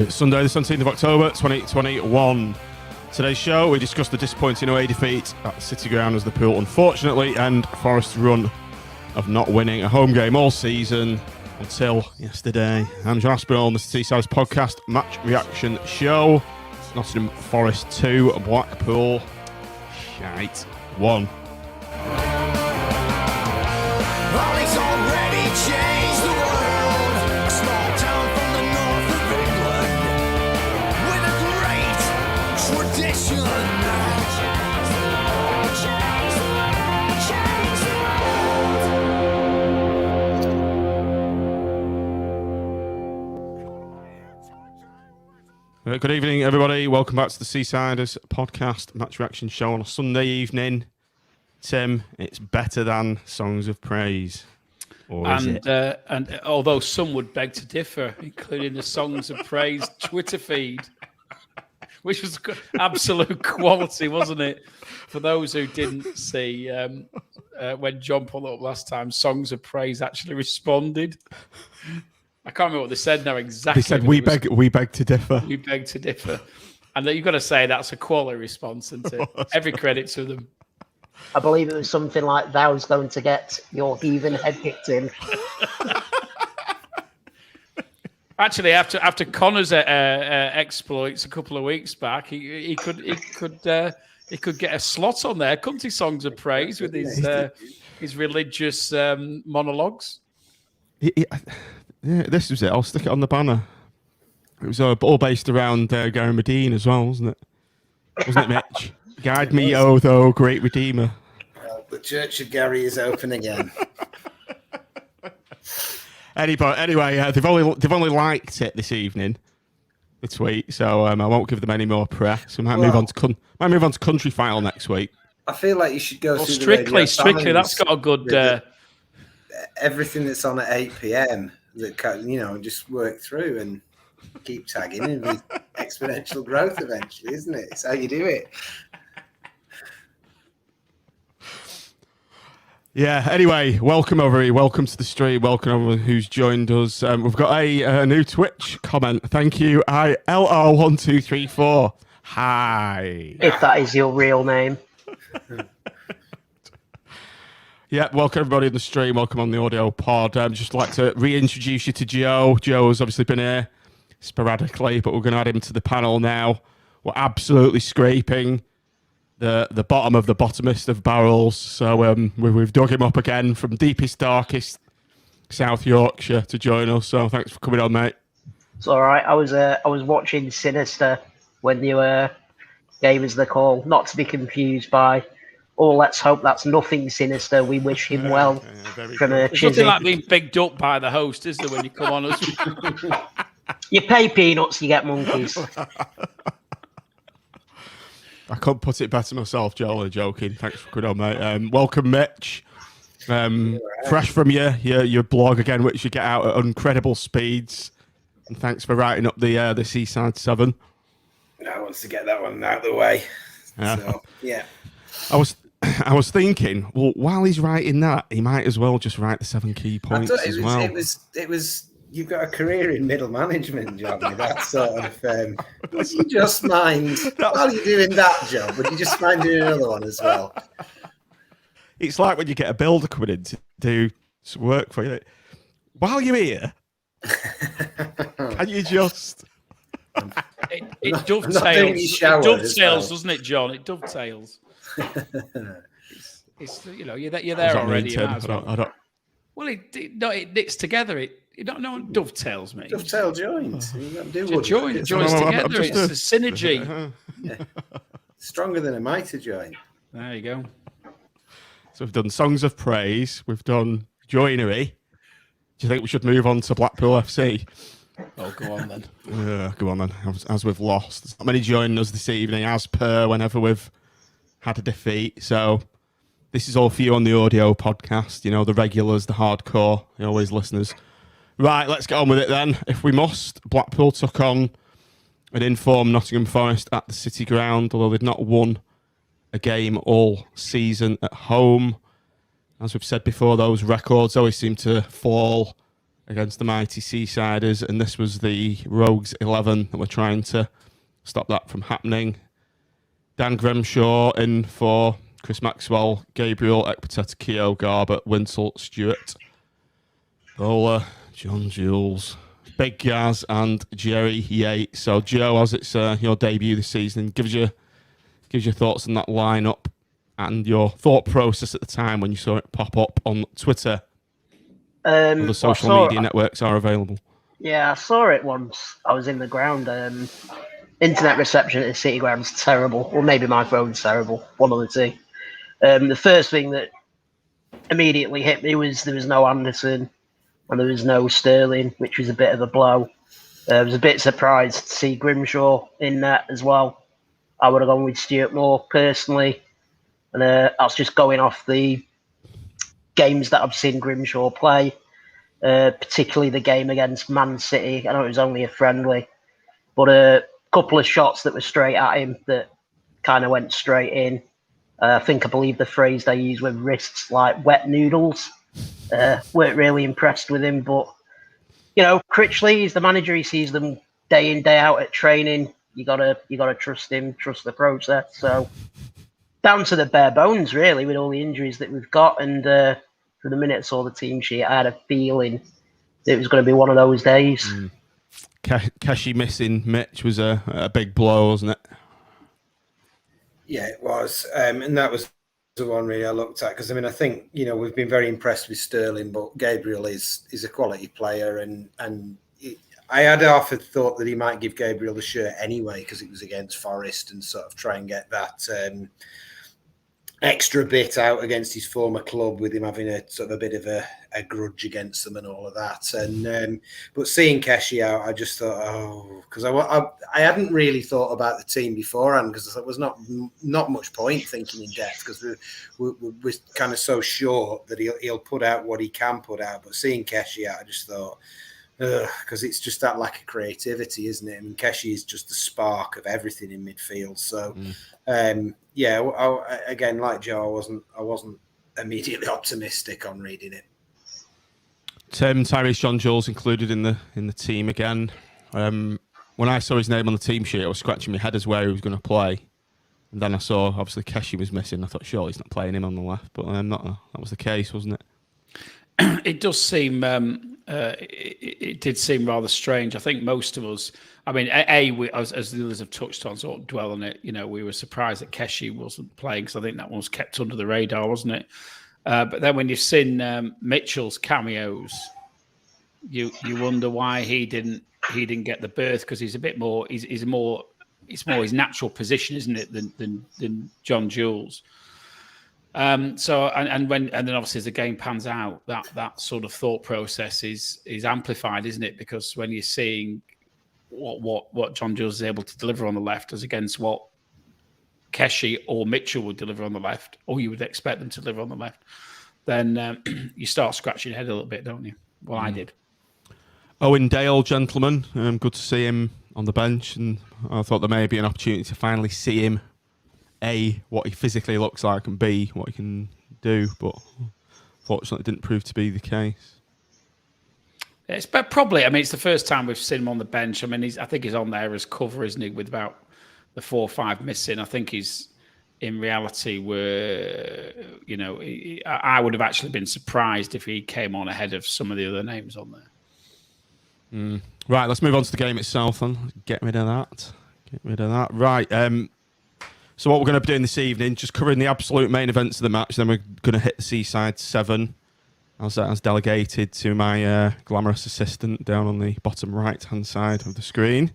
It's Sunday, the 17th of October, 2021. Today's show, we discuss the disappointing away defeat at the City Ground as the Pool, unfortunately, and Forest's run of not winning a home game all season until yesterday. I'm John Aspinall on the Seaside's podcast match reaction show. Nottingham Forest 2, Blackpool shite 1. Good evening, everybody. Welcome back to the Seasiders podcast match reaction show on a Sunday evening. Tim, it's better than Songs of Praise. Or is it? And although some would beg to differ, including the Songs of Praise Twitter feed, which was absolute quality, wasn't it? For those who didn't see, when John pulled it up last time, Songs of Praise actually responded. I can't remember what they said now exactly. They said, we beg to differ. We beg to differ. And you've got to say that's a quality response, isn't it? Every credit to them. I believe it was something like, "Thou's going to get your heathen head kicked in." Actually, after Connor's exploits a couple of weeks back, he could get a slot on there, couldn't he? Songs of Praise with his religious monologues. Yeah, this was it. I'll stick it on the banner. It was all based around Gary Medine as well, wasn't it? Wasn't it, Mitch? Guide me, O thou great Redeemer. Well, the Church of Gary is open again. Anyway, they've only liked it this evening, the tweet. So I won't give them any more press. We might move on to Country File next week. I feel like you should go through Strictly. That's got a good. Everything that's on at 8 p.m. that just work through and keep tagging and be exponential growth eventually, isn't it? It's how you do it. Yeah, anyway, welcome to the stream, welcome over who's joined us. We've got a new Twitch comment. Thank you, LR1234. Hi. If that is your real name. Yeah, welcome everybody in the stream, welcome on the audio pod. Just like to reintroduce you to Joe. Joe's obviously been here sporadically, but we're going to add him to the panel now. We're absolutely scraping the bottom of the bottomest of barrels. So we've dug him up again from deepest, darkest South Yorkshire to join us. So thanks for coming on, mate. It's all right. I was watching Sinister when you gave us the call, not to be confused by, "Oh, let's hope that's nothing sinister. We wish him well." From a There's nothing like being bigged up by the host, is there, when you come on us? You pay peanuts, you get monkeys. I couldn't put it better myself, Joel. Joking. Thanks for coming on, mate. Welcome, Mitch. Fresh from your blog again, which you get out at incredible speeds. And thanks for writing up the Seaside 7. I want to get that one out of the way. Yeah. So, yeah. I was thinking, well, while he's writing that, he might as well just write the 7 key points as well. It was. You've got a career in middle management, Johnny. That sort of. Would you just mind while you're doing that job? Would you just mind doing another one as well? It's like when you get a builder coming in to do some work for you. While you're here, can you just? It dovetails. It dovetails, doesn't it, John? It dovetails. It's you're there already. Well, it knits together. No one dovetails, mate. Dovetail joins. Joins together. It's a synergy. Yeah. Stronger than a mitre joint. There you go. So we've done Songs of Praise. We've done Joinery. Do you think we should move on to Blackpool FC? Oh, go on then. Go on then. As we've lost, there's not many joining us this evening, as per whenever we've had a defeat. So this is all for you on the audio podcast. You know, the regulars, the hardcore, the always listeners. Right, let's get on with it then. If we must, Blackpool took on an informed Nottingham Forest at the City Ground, although they'd not won a game all season at home. As we've said before, those records always seem to fall against the mighty Seasiders, and this was the Rogues 11 that were trying to stop that from happening. Dan Grimshaw in for Chris Maxwell, Gabriel, Ekpateta, Keogh, Garbutt, Winsel, Stewart, Bowler, John Jules, Big Gaz, and Jerry Yates. So, Joe, as it's your debut this season, give us your thoughts on that lineup and your thought process at the time when you saw it pop up on Twitter. Other social media networks are available. Yeah, I saw it once. I was in the ground. Internet reception at the City Ground's terrible. Or maybe my phone's terrible. One of the two. The first thing that immediately hit me was there was no Anderson and there was no Sterling, which was a bit of a blow. I was a bit surprised to see Grimshaw in that as well. I would have gone with Stuart Moore personally. And that's just going off the games that I've seen Grimshaw play, particularly the game against Man City. I know it was only a friendly, but a couple of shots that were straight at him that kind of went straight in. I believe the phrase they used were wrists like wet noodles. Weren't really impressed with him, but Critchley, he's the manager. He sees them day in, day out at training. You gotta trust him, trust the process. So down to the bare bones, really, with all the injuries that we've got. And for the minute I saw the team sheet, I had a feeling that it was going to be one of those days. Keshi missing Mitch was a big blow, wasn't it? Yeah, it was. And that was the one really I looked at. Because, I think, we've been very impressed with Sterling, but Gabriel is a quality player. And I had half thought that he might give Gabriel the shirt anyway because it was against Forest and sort of try and get that extra bit out against his former club with him having a sort of a bit of a grudge against them and all of that. And but seeing Keshi out, I just thought, because I hadn't really thought about the team beforehand because there was not much point thinking in depth because we're kind of so short that he'll put out what he can put out. But seeing Keshi out, I just thought, because it's just that lack of creativity, isn't it? I mean, Keshi is just the spark of everything in midfield. So, again, like Joe, I wasn't immediately optimistic on reading it. Tim, Tyrese John Jules included in the team again. When I saw his name on the team sheet, I was scratching my head as where he was going to play. And then I saw, obviously, Keshi was missing. I thought, sure, he's not playing him on the left. But that was the case, wasn't it? It does seem... it did seem rather strange. I think most of us, as the others have touched on, sort of dwell on it, we were surprised that Keshi wasn't playing because I think that one was kept under the radar, wasn't it? But then when you've seen Mitchell's cameos, you wonder why he didn't get the berth because he's a bit more, it's more his natural position, isn't it, than John Jules. And then obviously as the game pans out, that sort of thought process is amplified, isn't it? Because when you're seeing what John Jules is able to deliver on the left as against what Keshi or Mitchell would deliver on the left, or you would expect them to deliver on the left, then you start scratching your head a little bit, don't you? Well, I did. Owen Dale, gentlemen, good to see him on the bench, and I thought there may be an opportunity to finally see him. A, what he physically looks like, and B, what he can do, but fortunately it didn't prove to be the case. It's probably, it's the first time we've seen him on the bench. I think he's on there as cover, isn't he, with about the 4 or 5 missing. I think he's, in reality, I would have actually been surprised if he came on ahead of some of the other names on there. Right, let's move on to the game itself then. Get rid of that. Right, so what we're going to be doing this evening, just covering the absolute main events of the match, then we're going to hit the Seaside 7, as delegated to my glamorous assistant down on the bottom right-hand side of the screen.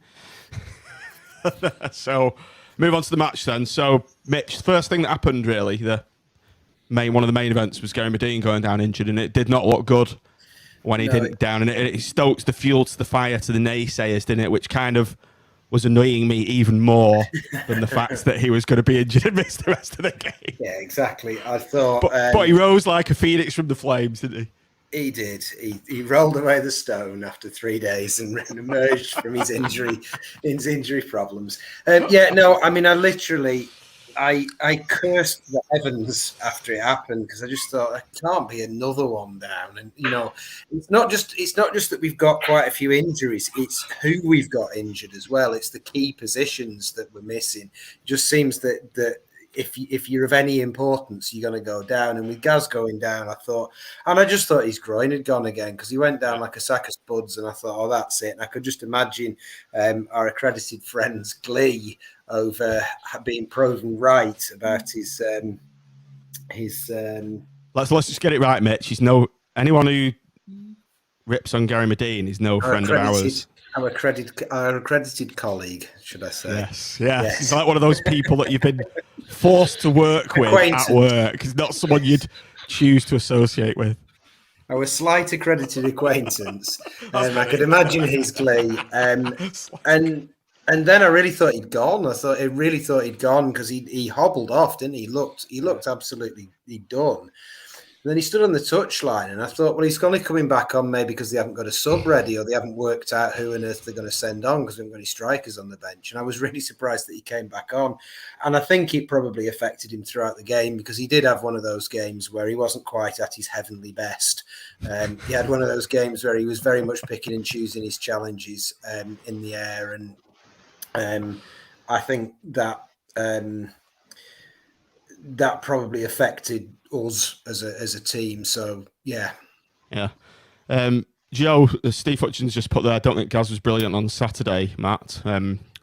So, move on to the match then. So, Mitch, the first thing that happened, really, one of the main events was Gary Medine going down injured, and it did not look good when he didn't down, and it stokes the fuel to the fire to the naysayers, didn't it? Which kind of was annoying me even more than the fact that he was going to be injured and miss the rest of the game. Yeah, exactly. I thought... But he rose like a phoenix from the flames, didn't he? He did. He rolled away the stone after 3 days and emerged from his injury problems. I literally... I cursed the heavens after it happened because I just thought there can't be another one down. And it's not just that we've got quite a few injuries; it's who we've got injured as well. It's the key positions that we're missing. It just seems that if you're of any importance, you're going to go down. And with Gaz going down, I just thought his groin had gone again because he went down like a sack of spuds. And I thought, oh, that's it. And I could just imagine our accredited friend's glee over being proven right about his. Let's just get it right, Mitch. Anyone who rips on Gary Medine is no friend of ours. Our accredited colleague, should I say? Yes. He's like one of those people that you've been forced to work with at work. He's not someone you'd choose to associate with. Our slight accredited acquaintance. I could imagine his glee. And then I really thought he'd gone. I really thought he'd gone because he hobbled off, didn't he? He looked absolutely done. And then he stood on the touchline, and I thought, well, he's only coming back on maybe because they haven't got a sub ready or they haven't worked out who on earth they're going to send on because we haven't got any strikers on the bench. And I was really surprised that he came back on. And I think it probably affected him throughout the game because he did have one of those games where he wasn't quite at his heavenly best. He had one of those games where he was very much picking and choosing his challenges in the air. And I think that that probably affected us as a team. So yeah. Joe, Steve Hutchins just put there, I don't think Gaz was brilliant on Saturday, Matt.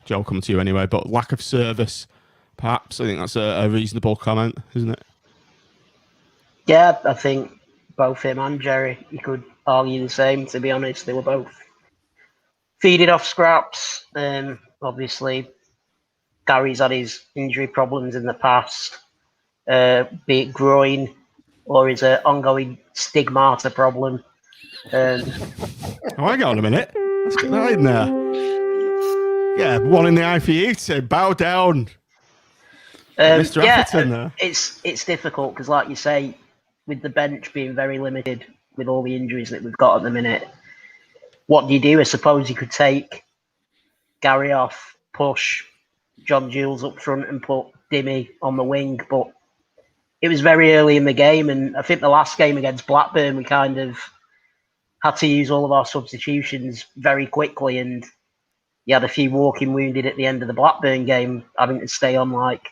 Joe, coming to you anyway, but lack of service, perhaps. I think that's a reasonable comment, isn't it? Yeah, I think both him and Jerry, you could argue the same, to be honest. They were both feeding off scraps. Obviously, Gary's had his injury problems in the past, be it groin or his ongoing stigmata problem. Hang on a minute. Let's get that in there. Yeah, one in the IPE said, bow down. Mr. Atherton there. It's difficult because, like you say, with the bench being very limited with all the injuries that we've got at the minute, what do you do? I suppose you could take Gary off, push John Jules up front and put Dimmy on the wing, but it was very early in the game, and I think the last game against Blackburn, we kind of had to use all of our substitutions very quickly, and you had a few walking wounded at the end of the Blackburn game, having to stay on like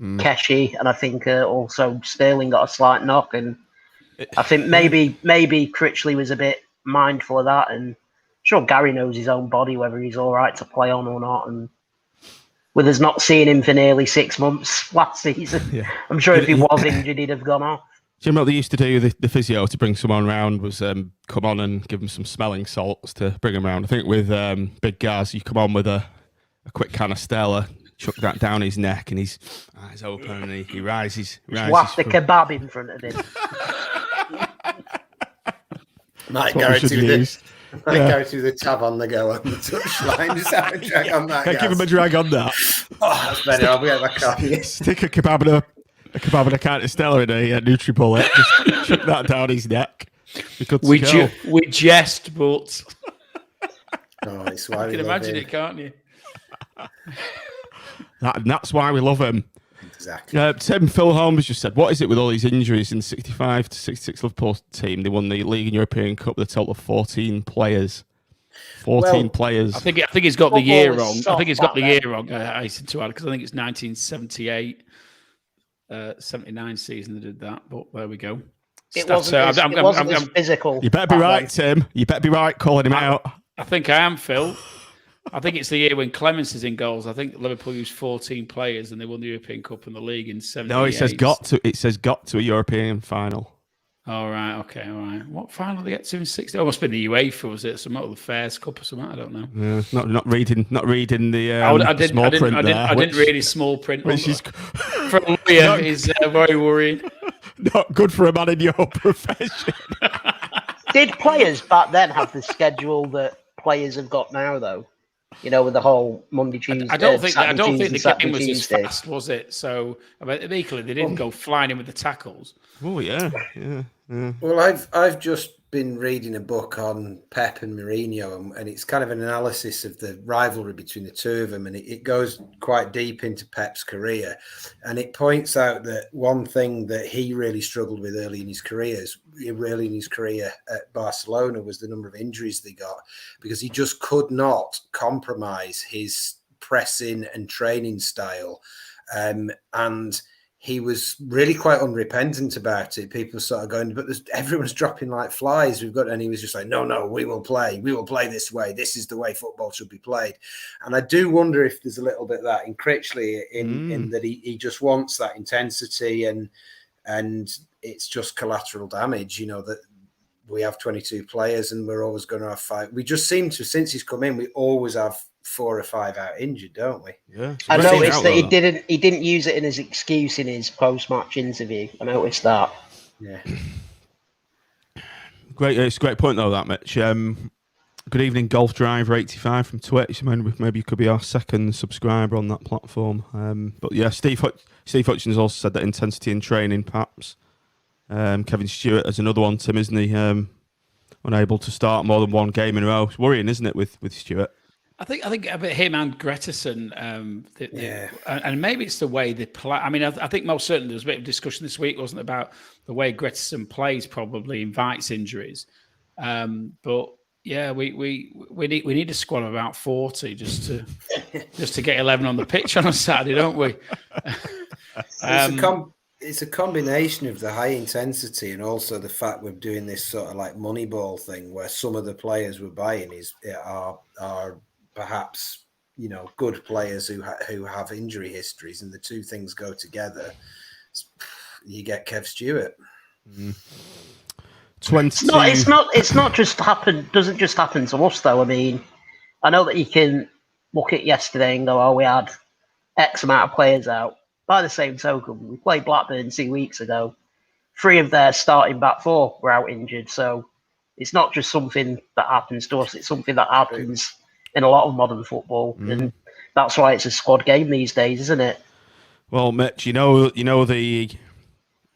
Keshi, and I think also Sterling got a slight knock, and I think maybe Critchley was a bit mindful of that, and I'm sure Gary knows his own body, whether he's all right to play on or not, and with us not seeing him for nearly 6 months last season, I'm sure if he was injured, he'd have gone off. Do you remember what they used to do, the physio, to bring someone round was come on and give them some smelling salts to bring them round. I think with Big Gaz, you come on with a quick can of Stella, chuck that down his neck, and his eyes open, and he rises. Whack the kebab in front of him. Might go through the tab on the go on the touchline. Just have a drag on that. Give him a drag on that. Oh, that's better. I'll get my coffee. Stick a kebab and a can of Stella in a NutriBullet. Just chuck that down his neck. We jest, but it's why you can imagine it, can't you? That's why we love him. Exactly. Tim Phil Holmes just said, what is it with all these injuries in 65 to 66 Liverpool team? They won the League and European Cup with a total of 14 players. 14 players. I think he's got the year wrong. I think he's got the year wrong. I said to add because I think it's 1978, 79 season they did that. But there we go. It wasn't as physical. You better be right, Tim. You better be right calling him out. I think I am, Phil. I think it's the year when Clemens is in goals. I think Liverpool used 14 players and they won the European Cup and the league in 78. No, it says got to a European final. All right, okay, all right. What final did they get to in 60? Oh, it must have been the UEFA, was it? Some other Fairs Cup or something? I don't know. Yeah, not reading the small print there. I didn't read his small print. Which is for a lawyer is very worrying. Not good for a man in your profession. Did players back then have the schedule that players have got now, though? You know, with the whole Monday, Tuesday. I don't think the game was as fast, was it? So, I mean, equally, they didn't go flying in with the tackles. Oh yeah. Well, I've just been reading a book on Pep and Mourinho, and it's kind of an analysis of the rivalry between the two of them, and it goes quite deep into Pep's career, and it points out that one thing that he really struggled with early in his career at Barcelona was the number of injuries they got, because he just could not compromise his pressing and training style, and he was really quite unrepentant about it. People sort of going, but everyone's dropping like flies. And he was just like, no, we will play this way. This is the way football should be played. And I do wonder if there's a little bit of that in Critchley, in that he just wants that intensity, and it's just collateral damage, that we have 22 players and we're always going to have 5. We just seem to, since he's come in, we always have 4 or 5 out injured, don't we? Yeah. I noticed that he didn't use it in his excuse in his post-match interview. I noticed that. Yeah. Great. It's a great point though, that Mitch. Good evening, Golf Driver 85 from Twitch. Maybe you could be our second subscriber on that platform. But yeah, Steve Hutchins also said that intensity in training, perhaps. Kevin Stewart as another one, Tim, isn't he? Unable to start more than one game in a row. It's worrying, isn't it, with Stewart? I think about him and Gretterson, and maybe it's the way they play. I mean, I think most certainly there was a bit of discussion this week, wasn't it, about the way Gretterson plays probably invites injuries. But yeah, we need a squad of about 40 just to get 11 on the pitch on a Saturday, don't we? It's a combination of the high intensity and also the fact we're doing this sort of like Moneyball thing, where some of the players we're buying are perhaps good players who have injury histories, and the two things go together. You get Kev Stewart. 22. It's not just happened. Doesn't just happen to us though. I mean, I know that you can look at yesterday and go, "Oh, we had X amount of players out." By the same token, we played Blackburn 2 weeks ago. 3 of their starting back 4 were out injured. So it's not just something that happens to us. It's something that happens in a lot of modern football. And that's why it's a squad game these days, isn't it? Well, Mitch, you know the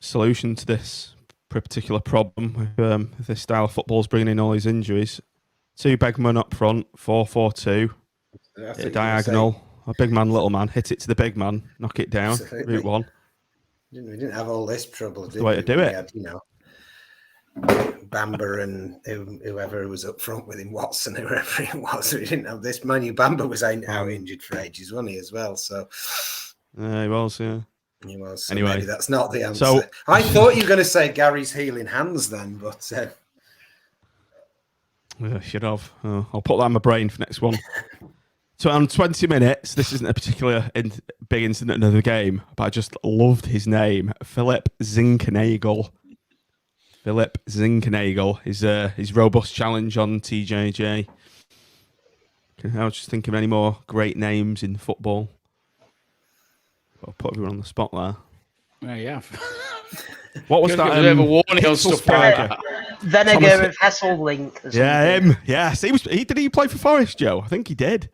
solution to this particular problem with this style of football is bringing in all these injuries. 2 big men up front, 4-4-2, diagonal. A big man, little man, hit it to the big man, knock it down. Absolutely. Route 1. We didn't have all this trouble. That's the way to do it. We had, Bamber and whoever was up front with him, Watson, whoever it was. We didn't have this. Man, Bamber was out injured for ages, wasn't he, as well? So he was, yeah. He was. So anyway, maybe that's not the answer. So, I thought you were going to say Gary's healing hands then, but should have. I'll put that in my brain for next one. So on 20 minutes, this isn't a particular big incident of the game, but I just loved his name, Philip Zinkernagel. Philip Zinkernagel, his robust challenge on TJJ. I was just thinking of any more great names in football. I'll put everyone on the spot there. Yeah. What was that? A bit of a warning on stuff like that. Venegar of Hesselink. Yeah, him. Yes, did he play for Forest, Joe? I think he did.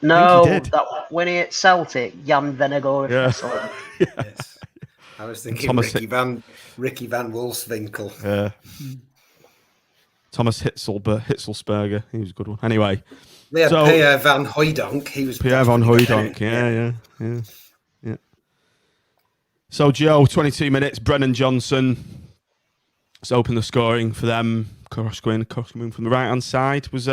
No, when he at Celtic, Jan Venegar of Hesselink. Yes. I was thinking Ricky van Wolfswinkel. Yeah. Thomas Hitzelsberger. He was a good one. Anyway. Yeah, Pierre van Hooijdonk. He was Pierre van Hooijdonk. Yeah. So, Joe, 22 minutes. Brennan Johnson. Let's open the scoring for them. Coming from the right-hand side. Was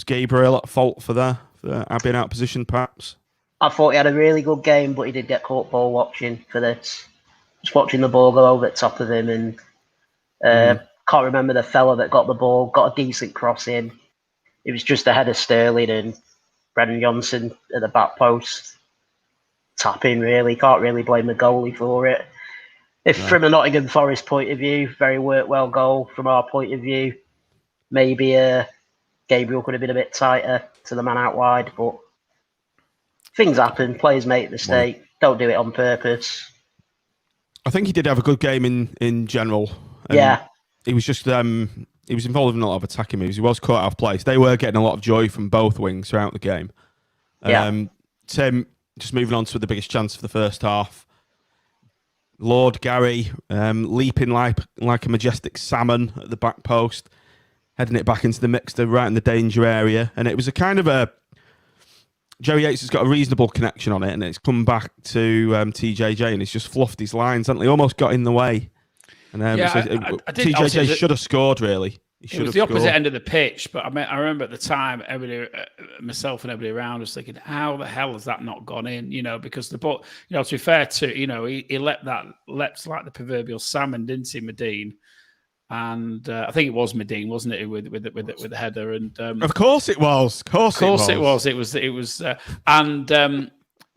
Gabriel at fault for being out of position, perhaps? I thought he had a really good game, but he did get caught ball watching for this. Just watching the ball go over the top of him, and can't remember the fella that got the ball, got a decent cross in. It was just ahead of Sterling and Brennan Johnson at the back post. Tapping, really. Can't really blame the goalie for it. From a Nottingham Forest point of view, very well goal. From our point of view, maybe Gabriel could have been a bit tighter to the man out wide, but things happen. Players make the mistake. Don't do it on purpose. I think he did have a good game in general. Yeah. He was just he was involved in a lot of attacking moves. He was caught out of place. They were getting a lot of joy from both wings throughout the game. Yeah. Tim, just moving on to the biggest chance for the first half. Lord Gary leaping like a majestic salmon at the back post, heading it back into the mixer right in the danger area. And it was a kind of a... Joey Yates has got a reasonable connection on it, and it's come back to TJJ, and he's just fluffed his lines, hasn't he? Almost got in the way. And TJJ should have scored, really. It was the opposite end of the pitch, but I remember at the time, everybody, myself and everybody around was thinking, how the hell has that not gone in? Because the ball, to be fair to, he leapt like the proverbial salmon, didn't he, Medine? And I think it was Medine, wasn't it, with the header? And of course it was. Of course it was. It was. No,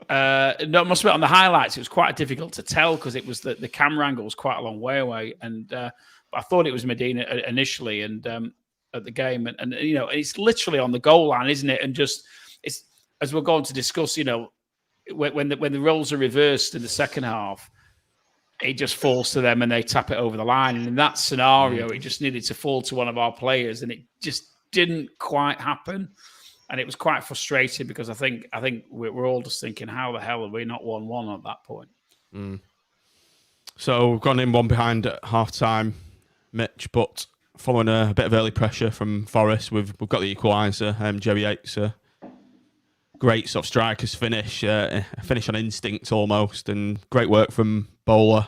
it must have been on the highlights. It was quite difficult to tell because it was the camera angle was quite a long way away, and I thought it was Medina initially, and at the game, and it's literally on the goal line, isn't it? And just it's as we're going to discuss, when the roles are reversed in the second half, it just falls to them and they tap it over the line. And in that scenario, it just needed to fall to one of our players, and it just didn't quite happen. And it was quite frustrating because I think we're all just thinking, how the hell are we not 1-1 at that point? So we've gone in one behind at half time, Mitch, but following a bit of early pressure from Forest, we've got the equaliser. Joey Yates, great sort of striker's finish, a finish on instinct almost, and great work from Bowler.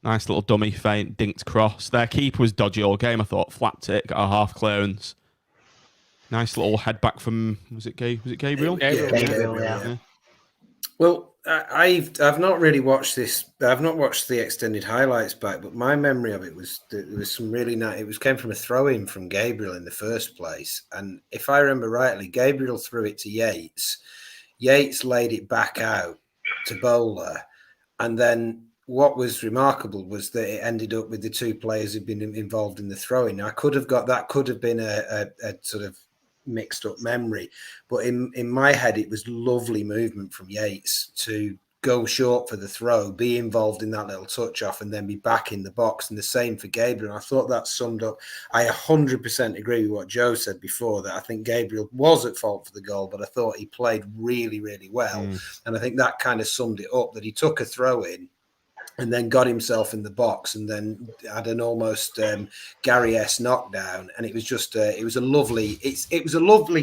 Nice little dummy feint, dinked cross. Their keeper was dodgy all game, I thought. Flapped it, got a half clearance. Nice little head back from, was it Gabriel? Gabriel, yeah. Well, I've not really watched this. I've not watched the extended highlights back, but my memory of it was that there was some really nice. It came from a throw-in from Gabriel in the first place, and if I remember rightly, Gabriel threw it to Yates. Yates laid it back out to Bowler, and then what was remarkable was that it ended up with the two players who'd been involved in the throw-in. Now, could have been a sort of mixed up memory, but in my head it was lovely movement from Yates to go short for the throw, be involved in that little touch off, and then be back in the box. And the same for Gabriel. I thought that summed up. I 100% agree with what Joe said before, that I think Gabriel was at fault for the goal, but I thought he played really, really well. And I think that kind of summed it up, that he took a throw in and then got himself in the box, and then had an almost Gary-esque knockdown, and it was just it was a lovely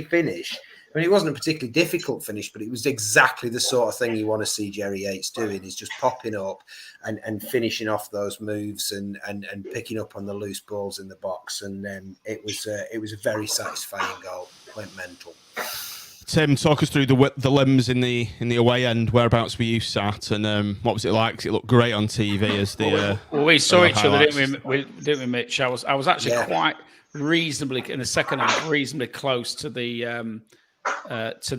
finish. I mean, it wasn't a particularly difficult finish, but it was exactly the sort of thing you want to see Jerry Yates doing, is just popping up and finishing off those moves and picking up on the loose balls in the box, and it was a very satisfying goal. Went mental. Tim, talk us through the limbs in the away end. Whereabouts were you sat, and what was it like? 'Cause it looked great on TV as the. Well, we saw each other, didn't we, Mitch? I was actually quite reasonably in the second half, reasonably close to the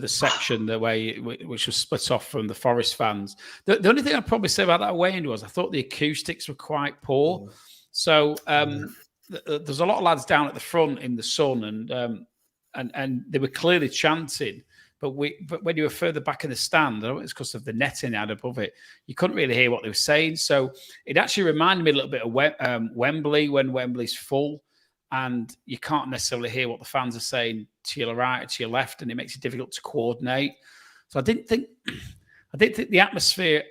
section the way which was split off from the Forest fans. The only thing I'd probably say about that away end was I thought the acoustics were quite poor. So there's a lot of lads down at the front in the sun, and they were clearly chanting, but when you were further back in the stand, I don't know it's because of the netting out above it, you couldn't really hear what they were saying. So it actually reminded me a little bit of Wembley, when Wembley's full, and you can't necessarily hear what the fans are saying to your right or to your left, and it makes it difficult to coordinate. So I didn't think the atmosphere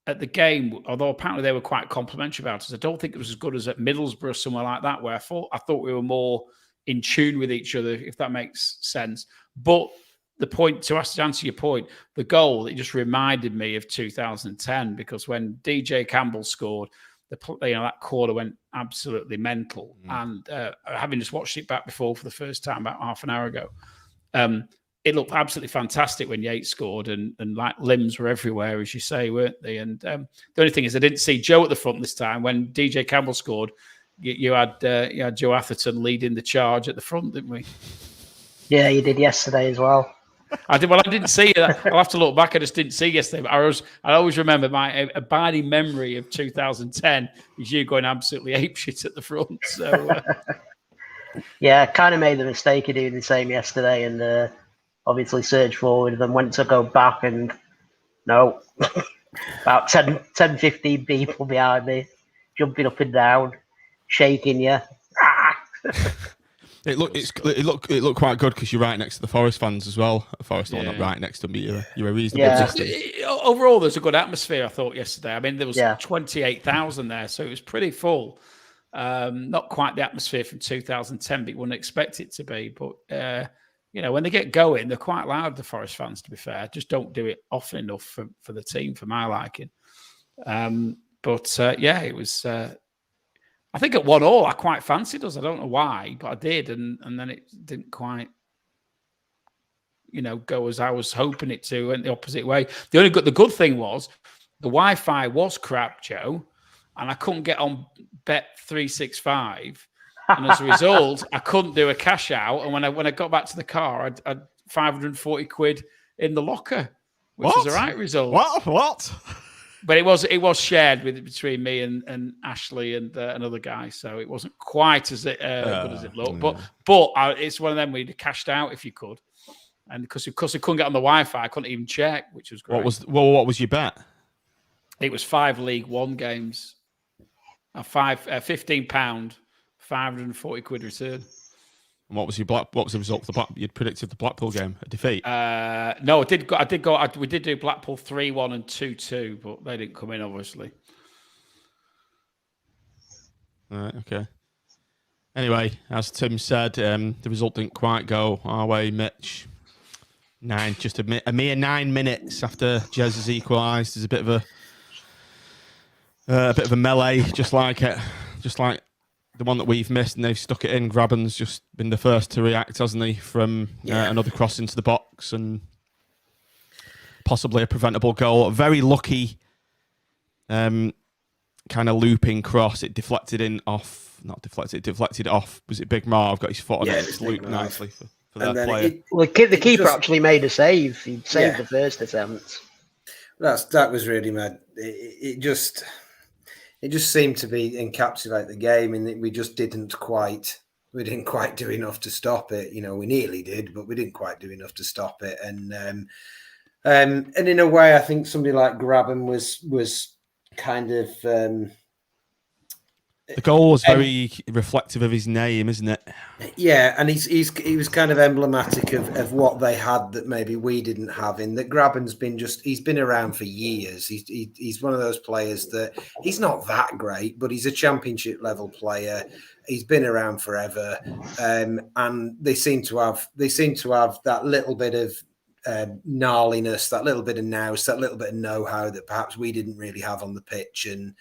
at the game, although apparently they were quite complimentary about us, I don't think it was as good as at Middlesbrough, somewhere like that, where I thought we were more in tune with each other, if that makes sense. But the point, to answer your point, the goal, it just reminded me of 2010, because when DJ Campbell scored, that quarter went absolutely mental. And having just watched it back before for the first time about half an hour ago, it looked absolutely fantastic when Yates scored, and like limbs were everywhere, as you say, weren't they? And the only thing is, I didn't see Joe at the front this time. When DJ Campbell scored, you had Joe Atherton leading the charge at the front, didn't we? Yeah, you did yesterday as well. I did. Well, I didn't see that. I'll have to look back. I just didn't see yesterday. But I always remember my abiding memory of 2010 is you going absolutely apeshit at the front. So yeah, kind of made the mistake of doing the same yesterday, and obviously surged forward, then went to go back, and no, about 10, 15 people behind me, jumping up and down, shaking you. It looked quite good because you're right next to the Forest fans as well. Forest are not right next to me. You're a reasonable distance. Overall, there's a good atmosphere, I thought, yesterday. I mean, there was 28,000 there, so it was pretty full. Not quite the atmosphere from 2010, but you wouldn't expect it to be. But when they get going, they're quite loud, the Forest fans, to be fair. Just don't do it often enough for the team, for my liking. It was... I think at 1-1, I quite fancied us. I don't know why, but I did. And then it didn't quite, go as I was hoping it to, went the opposite way. The good thing was the Wi-Fi was crap, Joe, and I couldn't get on Bet365. And as a result, I couldn't do a cash out. And when I got back to the car, I'd 540 quid in the locker, which was the right result. What? But it was shared between me and Ashley and another guy, so it wasn't quite as good as it looked. Yeah. But it's one of them where you'd cashed out if you could, and because I couldn't get on the Wi-Fi, I couldn't even check, which was great. What was your bet? It was 5 League One games, £15, 540 quid return. And what was the result for you'd predicted the Blackpool game? A defeat? No, I did go. We did do Blackpool 3-1 and 2-2, but they didn't come in, obviously. All right, okay. Anyway, as Tim said, the result didn't quite go our way, Mitch. A mere 9 minutes after Jez has equalised. There's a bit of a melee, just like the one that we've missed, and they've stuck it in. Graben's just been the first to react, hasn't he, from another cross into the box and possibly a preventable goal. A very lucky kind of looping cross. It deflected off. Was it Big Marv got his foot on it? It's looped nicely for that player. The keeper actually made a save. He saved the first attempt. That was really mad. It just seemed to be encapsulate the game, and we just didn't quite do enough to stop it. We nearly did, but we didn't quite do enough to stop it. And in a way, I think somebody like Graben was kind of. The goal was very reflective of his name, isn't it? Yeah, and he was kind of emblematic of what they had that maybe we didn't have. In that Graben's he's been around for years. He's one of those players that he's not that great, but he's a championship level player. He's been around forever, and they seem to have that little bit of gnarliness, that little bit of nous, that little bit of know-how that perhaps we didn't really have on the pitch. And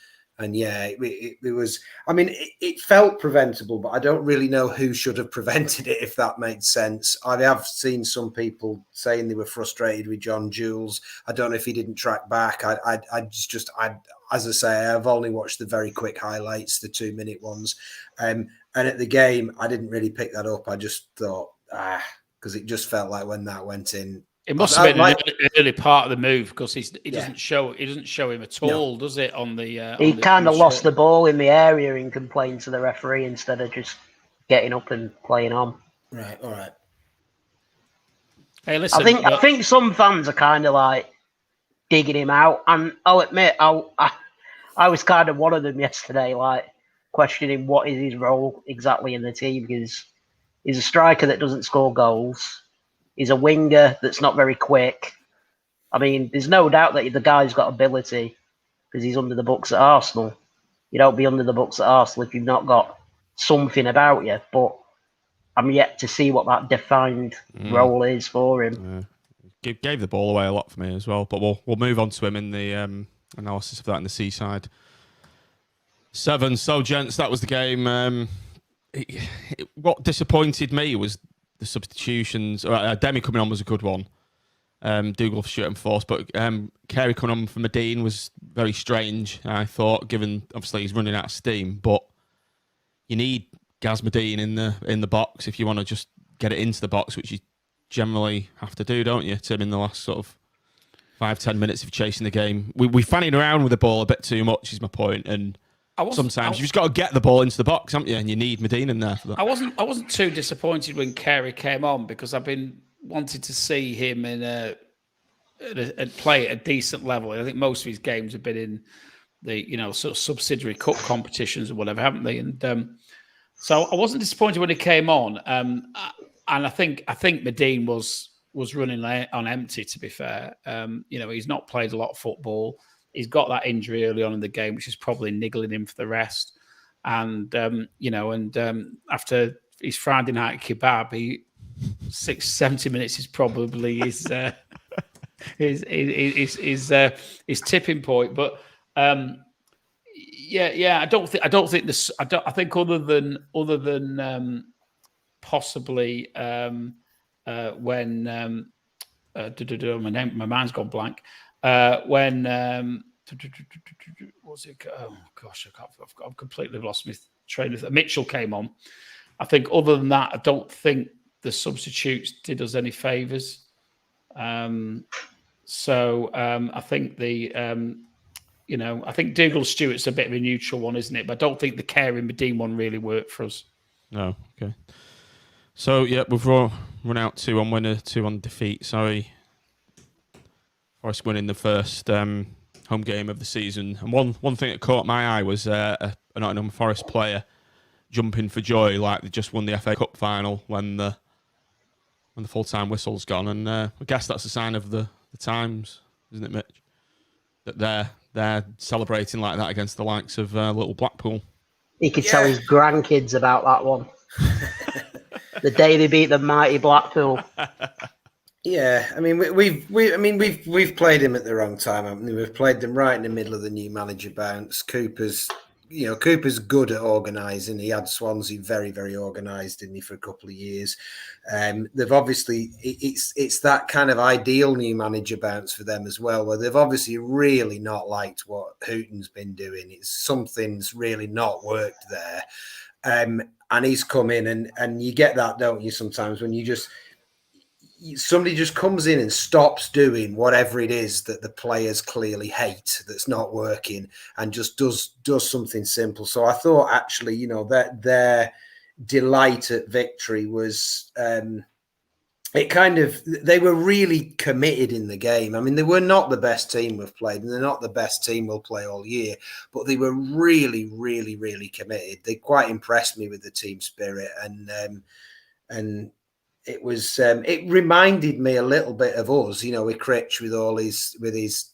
yeah, it was. I mean, it felt preventable, but I don't really know who should have prevented it, if that made sense. I have seen some people saying they were frustrated with John Jules. I don't know if he didn't track back. As I say, I've only watched the very quick highlights, the 2-minute ones, and at the game, I didn't really pick that up. I just thought, because it just felt like when that went in. It must have been an early part of the move, because he doesn't show him at all, does it? On the he kind of lost the ball in the area and complained to the referee instead of just getting up and playing on. Right, all right. Hey, listen. I think some fans are kind of like digging him out, and I'll admit I was kind of one of them yesterday, like questioning what is his role exactly in the team, because he's a striker that doesn't score goals. He's a winger that's not very quick. I mean, there's no doubt that the guy's got ability because he's under the books at Arsenal. You don't be under the books at Arsenal if you've not got something about you. But I'm yet to see what that defined role is for him. Gave the ball away a lot for me as well. But we'll move on to him in the analysis of that in the Seaside 7. So, gents, that was the game. What disappointed me was the substitutions. Demi coming on was a good one. Dougal for Shirt and Force, but Carey coming on for Medine was very strange, I thought, given obviously he's running out of steam. But you need Gaz Medine in the box if you want to just get it into the box, which you generally have to do, don't you, Tim, in the last sort of 5-10 minutes of chasing the game. We're fanning around with the ball a bit too much, is my point, and sometimes you've just got to get the ball into the box, haven't you? And you need Medine in there for that. I wasn't too disappointed when Carey came on, because I've been wanting to see him in play at a decent level. I think most of his games have been in the sort of subsidiary cup competitions or whatever, haven't they? And So I wasn't disappointed when he came on, and I think Medine was running on empty. To be fair, he's not played a lot of football. He's got that injury early on in the game, which is probably niggling him for the rest. And after his Friday night kebab, 70 minutes is probably his tipping point. But I think other than possibly when my mind's gone blank. When was it? Oh gosh, I've completely lost my train of thought. Mitchell came on. I think other than that, I don't think the substitutes did us any favours. I think I think Dougal Stewart's a bit of a neutral one, isn't it? But I don't think the Kieran Medine one really worked for us. No, okay. So yeah, we've run out 2-1 winner, 2-1 defeat. Sorry, Forest winning the first home game of the season. And one thing that caught my eye was a Nottingham Forest player jumping for joy like they just won the FA Cup final when the full-time whistle's gone. And I guess that's a sign of the times, isn't it, Mitch? That they're celebrating like that against the likes of little Blackpool. He could tell his grandkids about that one. The day they beat the mighty Blackpool. Yeah, I mean we've played him at the wrong time, haven't we? We've played them right in the middle of the new manager bounce. Cooper's good at organising. He had Swansea very, very organised, didn't he, for a couple of years. They've obviously it's that kind of ideal new manager bounce for them as well, where they've obviously really not liked what Houghton's been doing. Something's really not worked there. And he's come in and you get that, don't you, sometimes when somebody just comes in and stops doing whatever it is that the players clearly hate that's not working and just does something simple. So I thought actually, that their delight at victory was they were really committed in the game. I mean, they were not the best team we've played, and they're not the best team we'll play all year, but they were really, really, really committed. They quite impressed me with the team spirit, and it was it reminded me a little bit of us, with Critch with his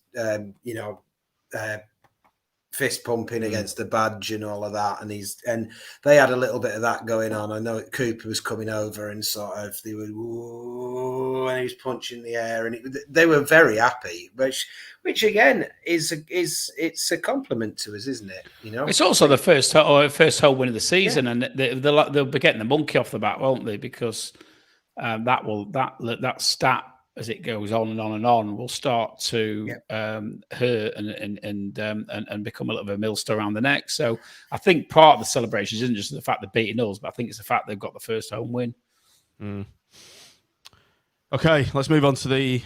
fist pumping against the badge and all of that, and they had a little bit of that going on. I know Cooper was coming over and sort of they were, and he was punching the air, and they were very happy, which again is a compliment to us, isn't it? It's also the first home win of the season, and they'll be getting the monkey off the back, won't they? Because that stat, as it goes on and on and on, will start to hurt and become a little bit of a millstone around the neck. So I think part of the celebrations isn't just the fact they're beating us, but I think it's the fact they've got the first home win. Okay, let's move on to the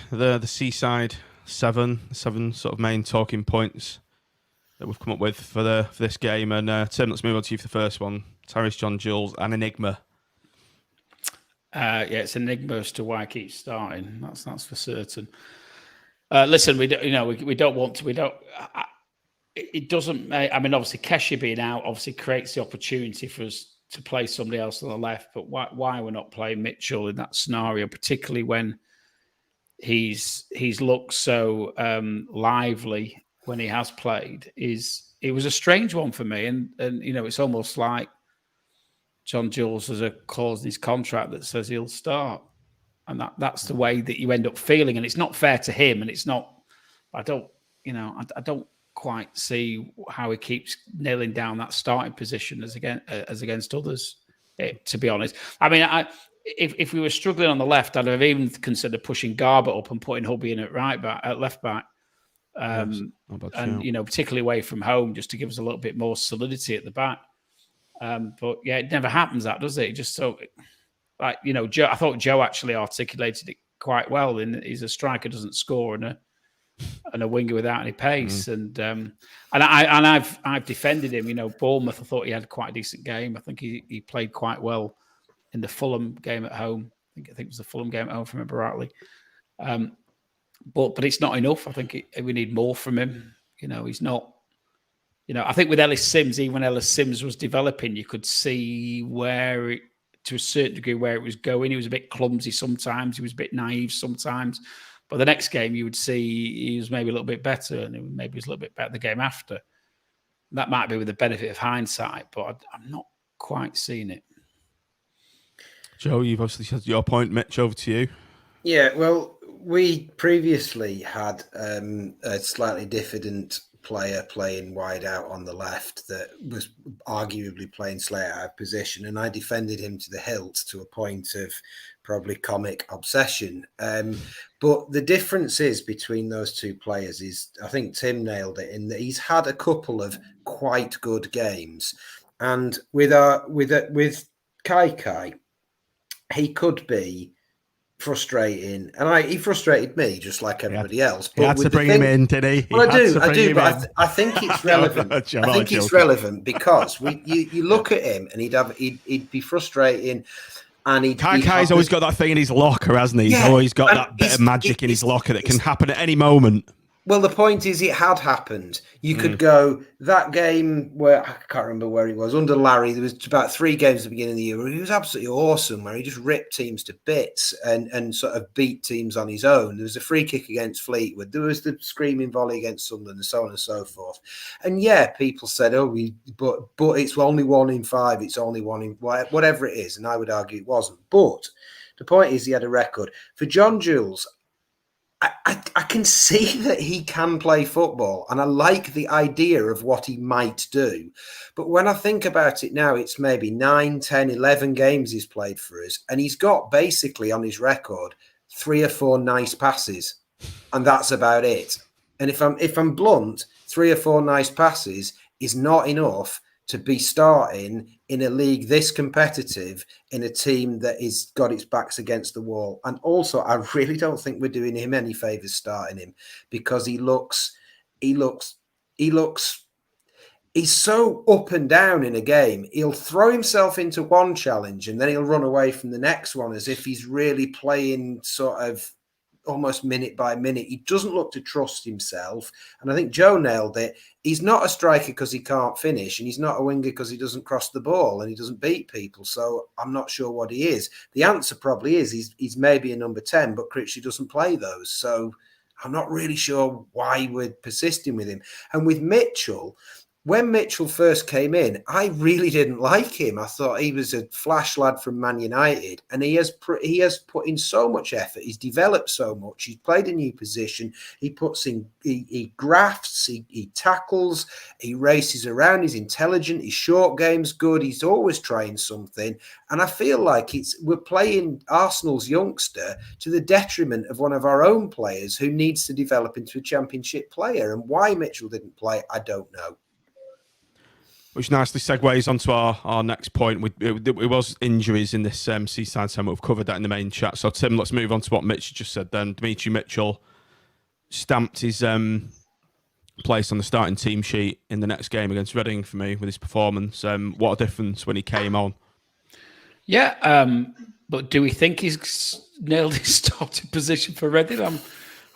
Seaside seven sort of main talking points that we've come up with for this game. And Tim, let's move on to you for the first one. Tyrese John Jules, an enigma. It's an enigma as to why I keep starting. That's for certain. Listen, we don't want to. It doesn't. I mean, obviously, Keshe being out obviously creates the opportunity for us to play somebody else on the left. But why we're not playing Mitchell in that scenario, particularly when he's looked so lively when he has played, it was a strange one for me. And it's almost like John Jules has a clause in his contract that says he'll start, and that's the way that you end up feeling, and it's not fair to him, and it's not. I don't quite see how he keeps nailing down that starting position as against others. To be honest, I mean, if we were struggling on the left, I'd have even considered pushing Garbutt up and putting Hubby in at left back, and particularly away from home, just to give us a little bit more solidity at the back. But yeah, it never happens, that does it? Just so, Joe. I thought Joe actually articulated it quite well. He's a striker, doesn't score, and a winger without any pace. And I've defended him. Bournemouth, I thought he had quite a decent game. I think he played quite well in the Fulham game at home. I think it was the Fulham game at home, if I remember rightly. But it's not enough. I think we need more from him. He's not I think with Ellis Sims, even when Ellis Sims was developing, you could see where it, to a certain degree, where it was going. He was a bit clumsy sometimes. He was a bit naive sometimes. But the next game, you would see he was maybe a little bit better, and maybe he was a little bit better the game after. That might be with the benefit of hindsight, but I'm not quite seeing it. Joe, you've obviously said your point. Mitch, over to you. Yeah, well, we previously had a slightly diffident player playing wide out on the left that was arguably playing Slater out of position, and I defended him to the hilt to a point of probably comic obsession. But the differences between those two players is, I think Tim nailed it, in that he's had a couple of quite good games, and with Kai, he could be frustrating, and he frustrated me just like everybody else. But he had to bring him in, did he? Well, I do, but I think it's relevant. I think it's relevant because you look at him and he'd be frustrating, and Kai's always got that thing in his locker, hasn't he? He's always got that bit of magic in his locker that can happen at any moment. Well, the point is, it had happened. You could go that game where I can't remember where he was under Larry. There was about 3 games at the beginning of the year where he was absolutely awesome, where he just ripped teams to bits and sort of beat teams on his own. There was a free kick against Fleetwood. There was the screaming volley against Sunderland, and so on and so forth. And yeah, people said, but it's only 1 in 5. It's only 1 in whatever it is. And I would argue it wasn't. But the point is, he had a record. For John Jules, I can see that he can play football, and I like the idea of what he might do. But when I think about it now, it's maybe 9, 10, 11 games he's played for us, and he's got basically on his record 3 or 4 nice passes, and that's about it. And if I'm blunt, 3 or 4 nice passes is not enough to be starting in a league this competitive in a team that is got its backs against the wall. And also, I really don't think we're doing him any favours starting him, because he's so up and down in a game. He'll throw himself into one challenge and then he'll run away from the next one as if he's really playing sort of almost minute by minute. He doesn't look to trust himself. And I think Joe nailed it. He's not a striker because he can't finish, and he's not a winger because he doesn't cross the ball and he doesn't beat people. So I'm not sure what he is. The answer probably is he's maybe a number 10, but Critchley doesn't play those. So I'm not really sure why we're persisting with him. And with Mitchell, when Mitchell first came in, I really didn't like him. I thought he was a flash lad from Man United, and he has put in so much effort. He's developed so much. He's played a new position. He puts in, he grafts, he tackles, he races around. He's intelligent. His short game's good. He's always trying something, and I feel like we're playing Arsenal's youngster to the detriment of one of our own players who needs to develop into a championship player. And why Mitchell didn't play, I don't know. Which nicely segues onto our next point. It was injuries in this Seaside time. We've covered that in the main chat. So, Tim, let's move on to what Mitch just said then. Dimitri Mitchell stamped his place on the starting team sheet in the next game against Reading for me with his performance. What a difference when he came on. Yeah, but do we think he's nailed his starting position for Reading?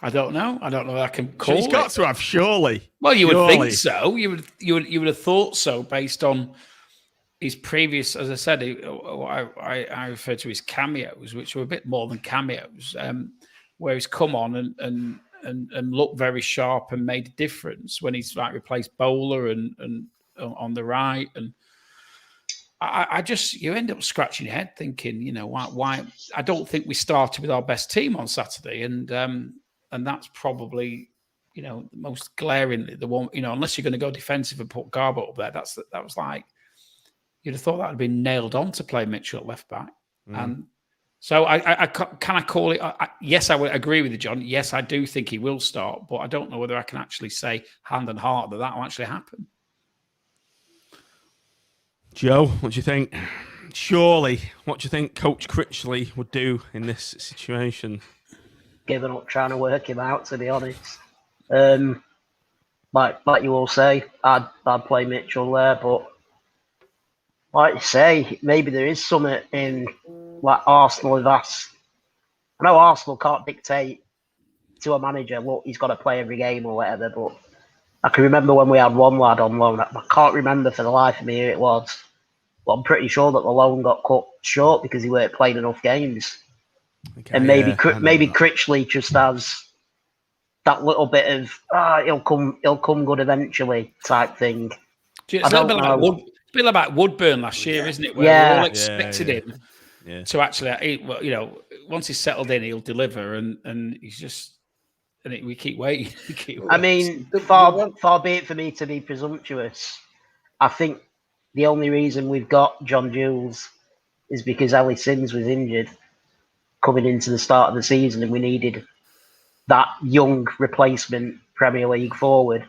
I don't know. I don't know if I can call He's got to have, surely. Well, you would think so. You would have thought so based on his previous, as I said, I refer to his cameos, which were a bit more than cameos, where he's come on and looked very sharp and made a difference when he's like replaced Bowler and on the right. And I just, you end up scratching your head thinking, why? I don't think we started with our best team on Saturday, and that's probably, the most glaring, the one, unless you're going to go defensive and put Garbutt up there, that was like, you'd have thought that had been nailed on to play Mitchell at left back. And so can I call it? Yes, I would agree with you, John. Yes, I do think he will start, but I don't know whether I can actually say hand and heart that will actually happen. Joe, what do you think? Surely, what do you think Coach Critchley would do in this situation? Given up trying to work him out, to be honest. Like you all say, I'd play Mitchell there, but like you say, maybe there is something in like Arsenal have asked. I know Arsenal can't dictate to a manager, look, he's got to play every game or whatever, but I can remember when we had one lad on loan. I can't remember for the life of me who it was, but I'm pretty sure that the loan got cut short because he weren't playing enough games. Okay, And maybe yeah, maybe Critchley just has that little bit of he'll come good eventually type thing. It's a little bit like Woodburn last year, isn't it? Where we all expected him to actually, once he's settled in, he'll deliver, and he's just. We keep waiting. I mean, far be it for me to be presumptuous. I think the only reason we've got John Jules is because Ellie Sims was injured coming into the start of the season, and we needed that young replacement Premier League forward,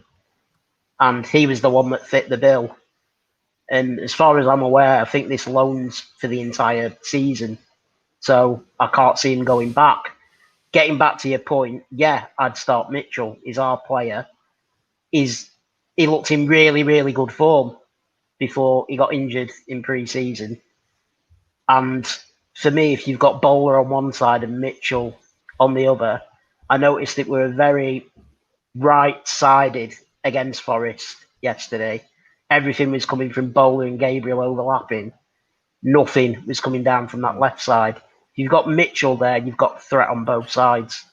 and he was the one that fit the bill. And as far as I'm aware, I think this loan's for the entire season, so I can't see him going back. Getting back to your point, yeah, I'd start Mitchell. He's our player. He looked in really, really good form before he got injured in pre-season. And for me, if you've got Bowler on one side and Mitchell on the other, I noticed that we were very right-sided against Forest yesterday. Everything was coming from Bowler and Gabriel overlapping. Nothing was coming down from that left side. You've got Mitchell there. You've got threat on both sides.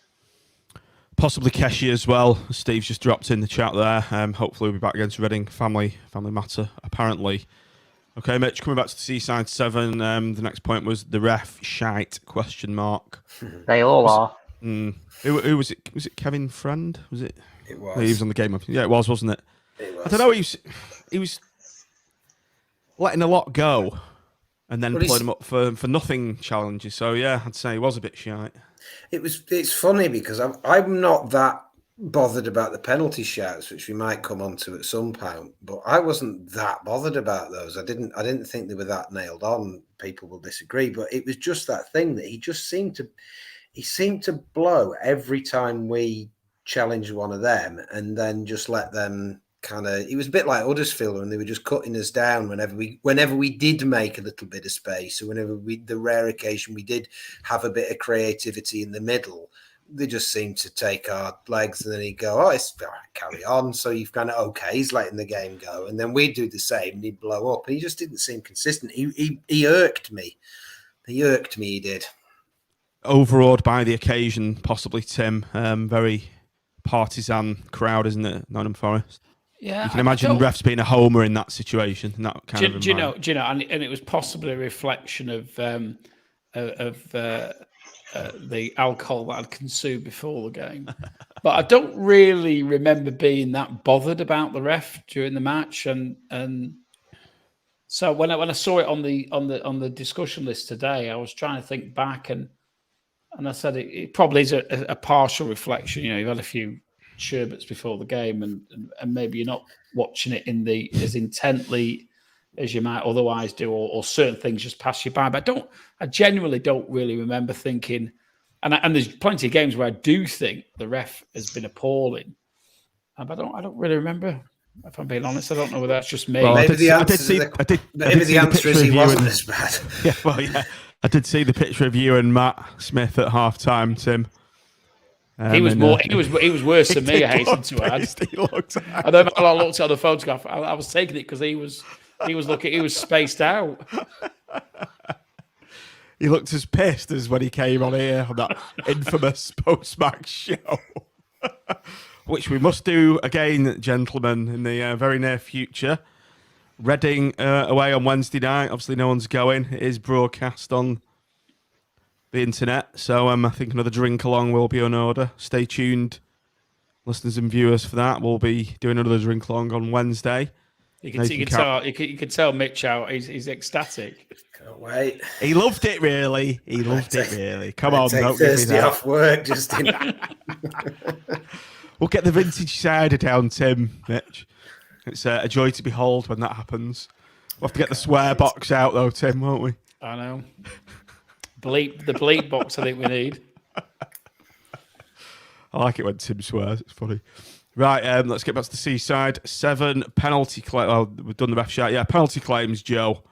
Possibly Keshi as well. Steve's just dropped in the chat there. Hopefully we'll be back against Reading. Family matter, apparently. Okay, Mitch, coming back to the Seaside 7. The next point was the ref shite, ? They all are. Who was it? Was it Kevin Friend? Was it? It was. He was on the game. Yeah, it was, wasn't it? It was. I don't know. He was letting a lot go. And then played him up for nothing challenges. So, yeah, I'd say he was a bit shite. It's funny because I'm not that bothered about the penalty shouts, which we might come on to at some point, but I wasn't that bothered about those. I didn't think they were that nailed on. People will disagree, but it was just that thing that he seemed to blow every time we challenged one of them and then just let them it was a bit like Huddersfield when they were just cutting us down whenever we did make a little bit of space, or whenever the rare occasion we did have a bit of creativity in the middle, they just seemed to take our legs and then he'd go, it's all right, carry on. So you've he's letting the game go. And then we'd do the same and he'd blow up. And he just didn't seem consistent. He irked me. He did. Overawed by the occasion, possibly, Tim. Very partisan crowd, isn't it, Nottingham Forest? Yeah, you can imagine refs being a homer in that situation. In that kind of do you know, and it was possibly a reflection of the alcohol that I'd consumed before the game. But I don't really remember being that bothered about the ref during the match, and so when I saw it on the discussion list today, I was trying to think back, and I said it probably is a partial reflection. You've had a few sherbets before the game, and maybe you're not watching it as intently as you might otherwise do, or certain things just pass you by. But I genuinely don't really remember thinking, and there's plenty of games where I do think the ref has been appalling, but I don't really remember. If I'm being honest, I don't know whether that's just me. Well, maybe the answer is he wasn't as bad. Yeah, well, yeah. I did see the picture of you and Matt Smith at half time, Tim. He was worse than me, I hasten to add. I don't know how I looked at the photograph. I was taking it because he was spaced out. He looked as pissed as when he came on here on that infamous post-match show. Which we must do again, gentlemen, in the very near future. Reading away on Wednesday night. Obviously, no one's going. It is broadcast on the internet, so I think another drink along will be on order. Stay tuned, listeners and viewers, for that. We'll be doing another drink along on Wednesday. You can tell Mitch out. He's ecstatic. Can't wait. He loved it, really. Come on, take Thursday off work. We'll get the vintage cider down, Tim, Mitch. It's a joy to behold when that happens. We'll have to get the swear box out, though, Tim, won't we? I know. The bleep box, I think we need. I like it when Tim swears. It's funny. Right, let's get back to the Seaside 7 penalty claim. Oh, we've done the ref shot. Yeah, penalty claims, Joe.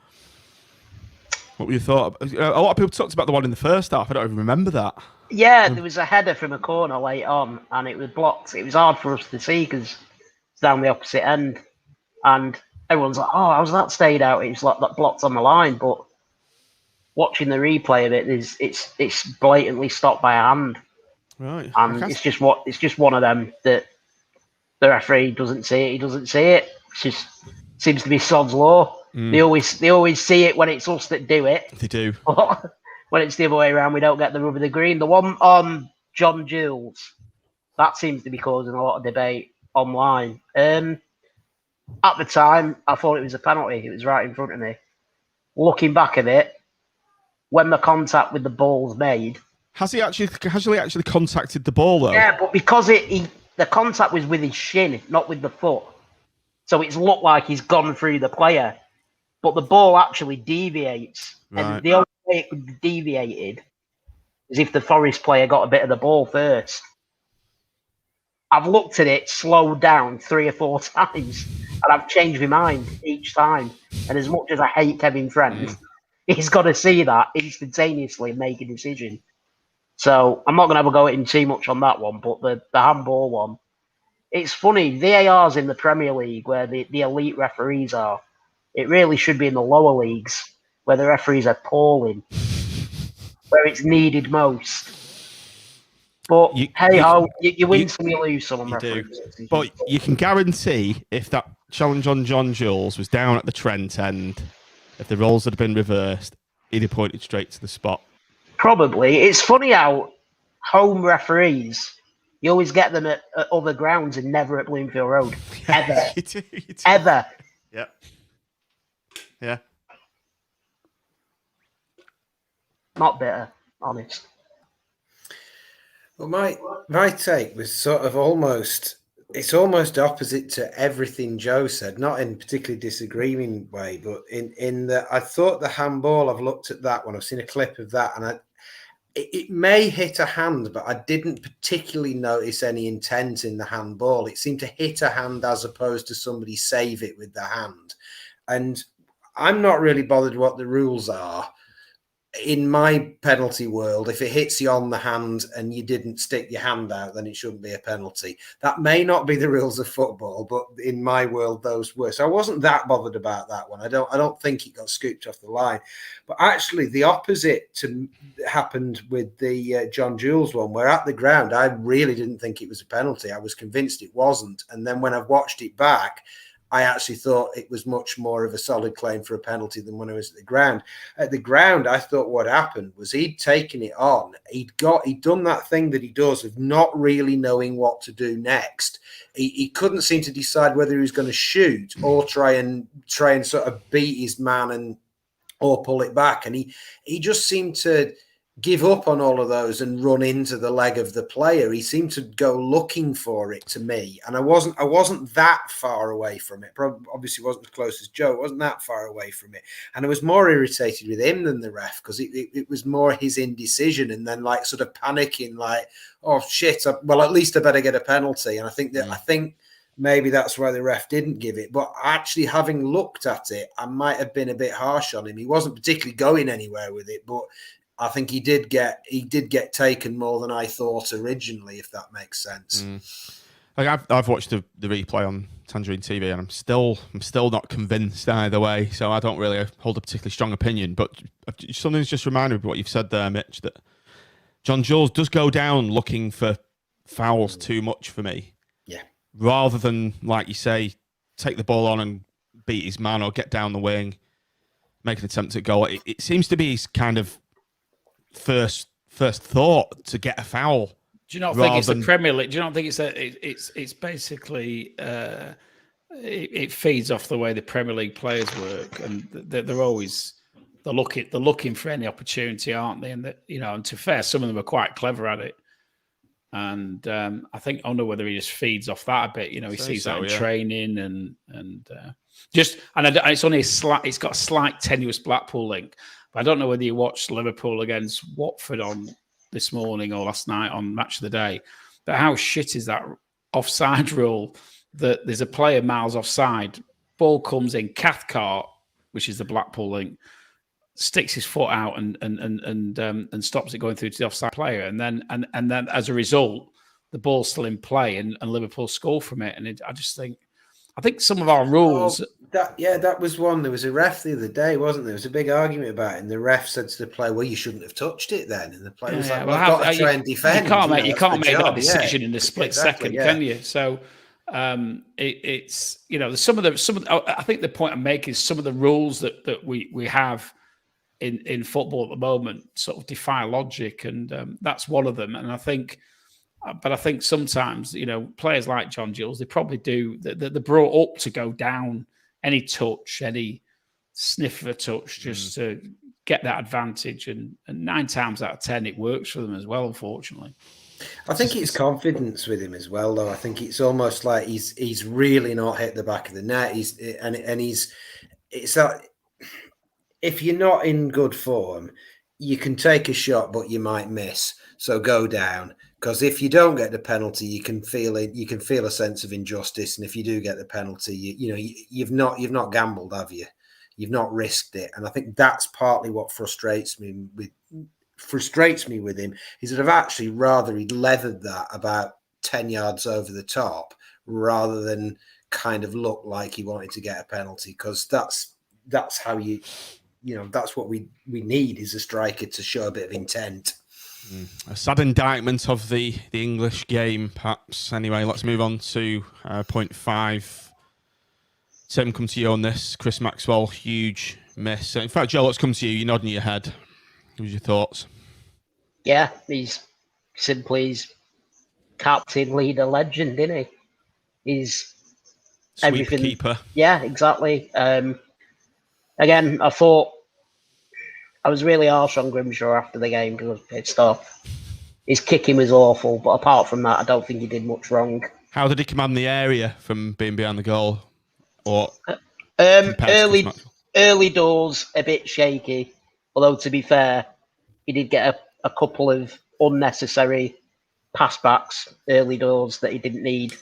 What were your thoughts? A lot of people talked about the one in the first half. I don't even remember that. Yeah, there was a header from a corner late on, and it was blocked. It was hard for us to see because down the opposite end, and everyone's like, "Oh, how's that stayed out?" It's like that blocked on the line, but watching the replay of it, it's blatantly stopped by a hand, Right. and Okay. it's just one of them that the referee doesn't see it. He doesn't see it. It's just seems to be sod's law. They always see it when it's us that do it. They do. But when it's the other way around, we don't get the rub of the green. The one on John Jules, that seems to be causing a lot of debate online. At the time, I thought it was a penalty. It was right in front of me. Looking back at it, when the contact with the ball's made, Has he actually contacted the ball though? yeah, but because the contact was with his shin, not with the foot, so it's looked like he's gone through the player, but the ball actually deviates, Right. and the only way it could be deviated is if the Forest player got a bit of the ball first. I've looked at it slowed down 3 or 4 times, and I've changed my mind each time. And as much as I hate Kevin Friend, he's got to see that instantaneously and make a decision. So I'm not going to have a go at him too much on that one, but the handball one, it's funny. VAR's in the Premier League where the elite referees are. It really should be in the lower leagues where the referees are appalling, where it's needed most. But you win some, you lose some. You do. But you can guarantee if that challenge on John Jules was down at the Trent end, if the roles had been reversed, he'd have pointed straight to the spot. Probably. It's funny how home referees, you always get them at other grounds and never at Bloomfield Road. Ever. You do. Ever. Yeah. Yeah. Not bitter, honest. Well, my take was sort of almost opposite to everything Joe said, not in a particularly disagreeing way, but in that I thought the handball, I've looked at that one, I've seen a clip of that, and it may hit a hand, but I didn't particularly notice any intent in the handball. It seemed to hit a hand as opposed to somebody save it with the hand. And I'm not really bothered what the rules are. In my penalty world, if it hits you on the hand and you didn't stick your hand out, then it shouldn't be a penalty. That may not be the rules of football, but in my world, those were. So I wasn't that bothered about that one. I don't think it got scooped off the line. But actually, the opposite happened with the John Jules one, where at the ground, I really didn't think it was a penalty. I was convinced it wasn't. And then when I've watched it back, I actually thought it was much more of a solid claim for a penalty than when I was at the ground. At the ground, I thought what happened was he'd taken it on. He'd done that thing that he does of not really knowing what to do next. He couldn't seem to decide whether he was going to shoot or try and sort of beat his man or pull it back. And he just seemed to give up on all of those and run into the leg of the player. He seemed to go looking for it to me, and I wasn't that far away from it. Probably, obviously, wasn't as close as Joe. It wasn't that far away from it, and I was more irritated with him than the ref because it was more his indecision and then like sort of panicking, like, oh shit, well at least I better get a penalty. And I think maybe that's why the ref didn't give it. But actually, having looked at it, I might have been a bit harsh on him. He wasn't particularly going anywhere with it, but I think he did get taken more than I thought originally, if that makes sense. Like I've watched the replay on Tangerine TV, and I'm still not convinced either way. So I don't really hold a particularly strong opinion. But something's just reminded me of what you've said there, Mitch. That John Jules does go down looking for fouls too much for me. Yeah. Rather than, like you say, take the ball on and beat his man or get down the wing, make an attempt at goal. It seems to be his kind of first thought to get a foul. Do you not think it's the Premier League? Do you not think it's basically it feeds off the way the Premier League players work, and they're looking for any opportunity, aren't they? And and to be fair, some of them are quite clever at it. And I think I don't know whether he just feeds off that a bit. He sees that in training and it's only it's got a slight tenuous Blackpool link. But I don't know whether you watched Liverpool against Watford on this morning or last night on Match of the Day. But how shit is that offside rule that there's a player miles offside, ball comes in, Cathcart, which is the Blackpool link, sticks his foot out and stops it going through to the offside player, and then as a result, the ball's still in play and Liverpool score from it. And I just think I think some of our rules. That was one. There was a ref the other day, wasn't there? There was a big argument about it, and the ref said to the player, "Well, you shouldn't have touched it then." And the player was like, "Well, I've got to try and defend." You can't make that's the that job." decision in a split second, can you? So it's some of the I think the point I'm making is some of the rules that we have in football at the moment sort of defy logic, and that's one of them. And I think sometimes players like John Gills, they probably do. They're brought up to go down any touch, any sniff of a touch, just to get that advantage. And 9 times out of 10, it works for them as well, unfortunately. I think it's confidence with him as well, though. I think it's almost like he's really not hit the back of the net. It's like, if you're not in good form, you can take a shot, but you might miss. So go down, because if you don't get the penalty, you can feel it. You can feel a sense of injustice, and if you do get the penalty, you've not gambled, have you? You've not risked it, and I think that's partly what frustrates me with him. Is that I've actually rather he'd leathered that about 10 yards over the top rather than kind of look like he wanted to get a penalty, because that's how that's what we need, is a striker to show a bit of intent. A sad indictment of the English game, perhaps. Anyway, let's move on to point 5. Tim, come to you on this. Chris Maxwell, huge miss. In fact, Joe, let's come to you. You're nodding your head. What was your thoughts? Yeah, he's captain, leader, legend, isn't he? He's everything. Keeper. Yeah, exactly. Again, I thought I was really harsh on Grimshaw after the game because I was pissed off. His kicking was awful, but apart from that, I don't think he did much wrong. How did he command the area from being behind the goal? Or early doors, a bit shaky. Although, to be fair, he did get a couple of unnecessary pass backs early doors that he didn't need.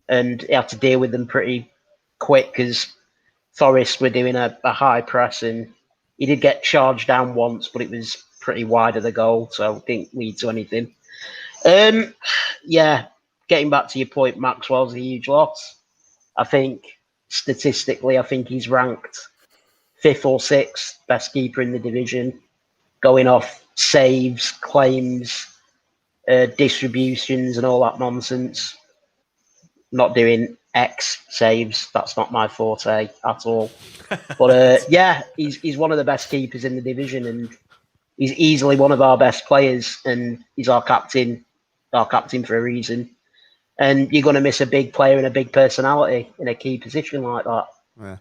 And he had to deal with them pretty quick because Forest were doing a high press, and he did get charged down once, but it was pretty wide of the goal, so it didn't lead to anything. Getting back to your point, Maxwell's a huge loss. I think statistically, he's ranked 5th or 6th best keeper in the division, going off saves, claims, distributions, and all that nonsense. Not doing X saves. That's not my forte at all. But he's one of the best keepers in the division, and he's easily one of our best players, and he's our captain for a reason. And you're going to miss a big player and a big personality in a key position like that. Yeah.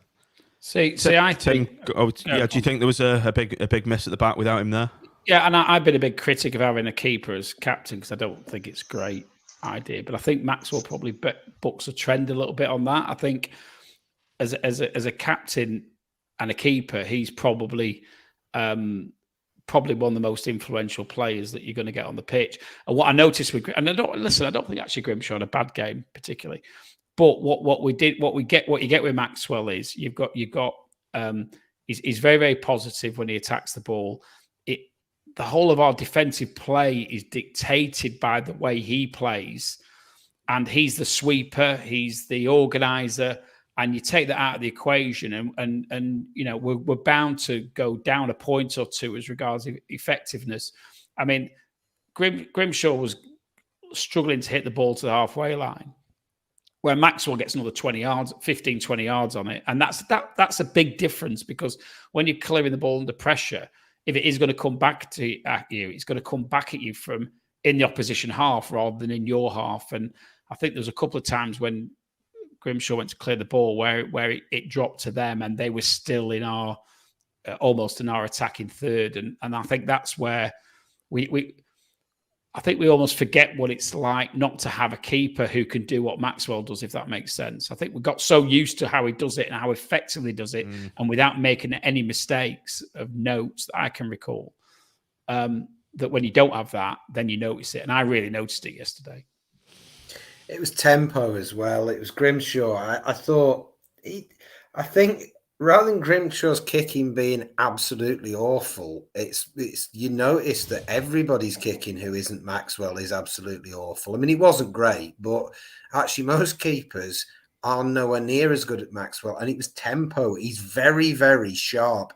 I think. Do you think there was a big miss at the back without him there? Yeah, and I've been a big critic of having a keeper as captain because I don't think it's a great idea. But I think Maxwell probably bucks a trend a little bit on that. I think as a captain and a keeper, he's probably one of the most influential players that you're going to get on the pitch. And what I noticed with, and I don't think actually Grimshaw had a bad game particularly, but what you get with Maxwell is you've got he's very, very positive when he attacks the ball. The whole of our defensive play is dictated by the way he plays, and he's the sweeper, he's the organizer. And you take that out of the equation, and we're bound to go down a point or two as regards effectiveness. I mean, Grimshaw was struggling to hit the ball to the halfway line, where Maxwell gets another 20 yards on it, and that's a big difference, because when you're clearing the ball under pressure, if it is going to come back at you, it's going to come back at you from in the opposition half rather than in your half. And I think there's a couple of times when Grimshaw went to clear the ball where it dropped to them, and they were still in our almost in our attacking third, and I think that's where we almost forget what it's like not to have a keeper who can do what Maxwell does, if that makes sense. I think we got so used to how he does it and how effectively does it, and without making any mistakes of notes that I can recall, that when you don't have that, then you notice it, and I really noticed it yesterday. It was tempo as well. It was Grimshaw. I think rather than Grimshaw's kicking being absolutely awful, it's you notice that everybody's kicking who isn't Maxwell is absolutely awful. I mean, it wasn't great, but actually most keepers are nowhere near as good at Maxwell, and it was tempo. He's very, very sharp.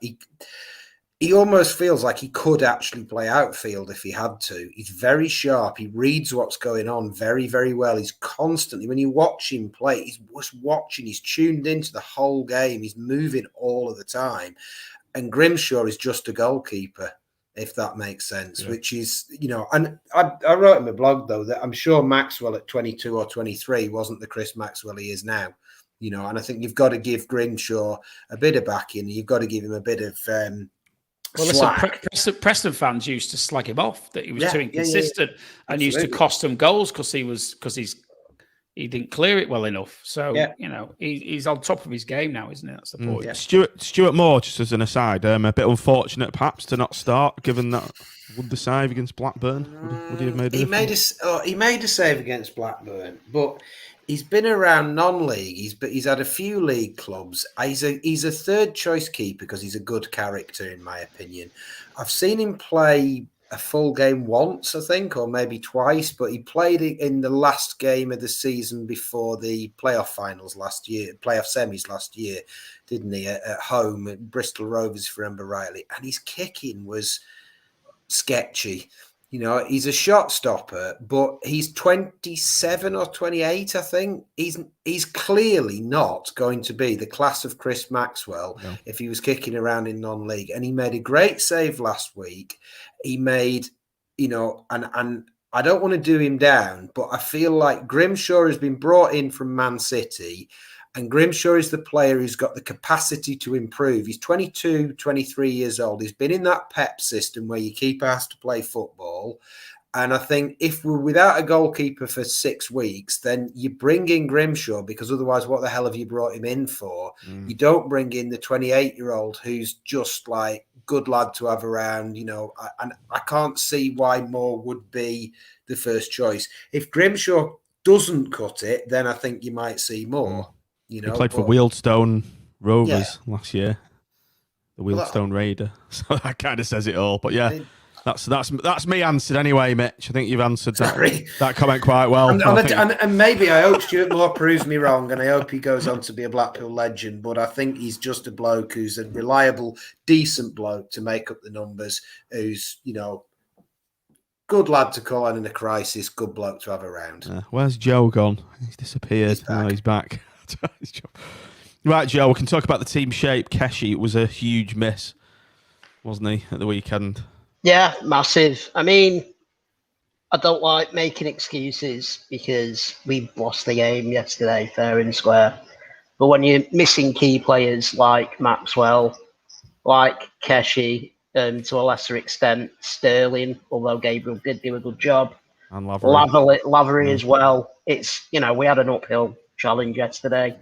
He almost feels like he could actually play outfield if he had to. He's very sharp. He reads what's going on very, very well. He's constantly, when you watch him play, he's just watching. He's tuned into the whole game. He's moving all of the time. And Grimshaw is just a goalkeeper, if that makes sense, which is, and I wrote in my blog, though, that I'm sure Maxwell at 22 or 23 wasn't the Chris Maxwell he is now, and I think you've got to give Grimshaw a bit of backing. You've got to give him a bit of listen, Preston fans used to slag him off that he was too inconsistent and used to cost them goals because he didn't clear it well enough. So he's on top of his game now, isn't it? That's the point. Yeah. Stuart Moore, just as an aside, a bit unfortunate perhaps to not start, given that would the save against Blackburn would he have made? He made a save against Blackburn, but he's been around non-league. He's had a few league clubs. He's a third choice keeper because he's a good character, in my opinion. I've seen him play a full game once, I think, or maybe twice, but he played it in the last game of the season before the playoff semis last year, didn't he? At home at Bristol Rovers, if I remember rightly. And his kicking was sketchy. He's a shot stopper, but he's 27 or 28, I think. He's clearly not going to be the class of Chris Maxwell if he was kicking around in non-league. And he made a great save last week. He made, and I don't want to do him down, but I feel like Grimshaw has been brought in from Man City, and Grimshaw is the player who's got the capacity to improve. He's 22, 23 years old. He's been in that PEP system where your keeper has to play football. And I think if we're without a goalkeeper for 6 weeks, then you bring in Grimshaw, because otherwise what the hell have you brought him in for? You don't bring in the 28-year-old who's just like good lad to have around, and I can't see why Moore would be the first choice. If Grimshaw doesn't cut it, then I think you might see more. He played for Wealdstone Rovers last year, the Wealdstone Raider. So that kind of says it all. But that's me answered anyway, Mitch. I think you've answered that comment quite well. And maybe I hope Stuart Moore proves me wrong, and I hope he goes on to be a Blackpool legend. But I think he's just a bloke who's a reliable, decent bloke to make up the numbers. Who's good lad to call in a crisis. Good bloke to have around. Where's Joe gone? He's disappeared. He's back. Right, Joe, we can talk about the team shape. Keshi was a huge miss, wasn't he, at the weekend? Yeah, massive. I mean, I don't like making excuses because we lost the game yesterday, fair and square. But when you're missing key players like Maxwell, like Keshi, and to a lesser extent Sterling, although Gabriel did do a good job, and Lavery as well, it's, we had an uphill challenge yesterday.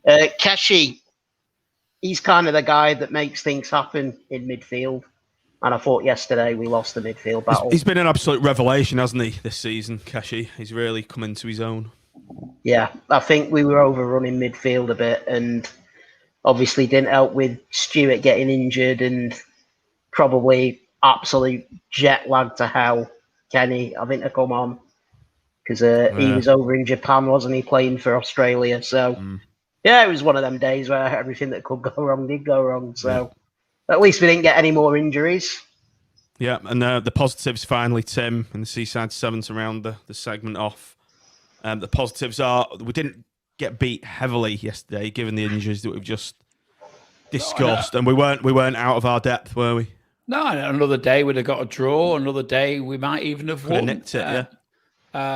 Keshi, he's kind of the guy that makes things happen in midfield. And I thought yesterday we lost the midfield battle. He's been an absolute revelation, hasn't he, this season, Keshi? He's really come into his own. Yeah, I think we were overrunning midfield a bit, and obviously didn't help with Stuart getting injured and probably absolute jet lag to hell. Kenny, I think, to come on because he was over in Japan, wasn't he, playing for Australia? So, yeah, it was one of them days where everything that could go wrong did go wrong. So, at least we didn't get any more injuries. Yeah, and the positives finally, Tim, and the Seaside Sevens around the segment off. The positives are we didn't get beat heavily yesterday, given the injuries that we've just discussed, and we weren't out of our depth, were we? No, another day we'd have got a draw. Another day we might even have won. Nicked it, yeah.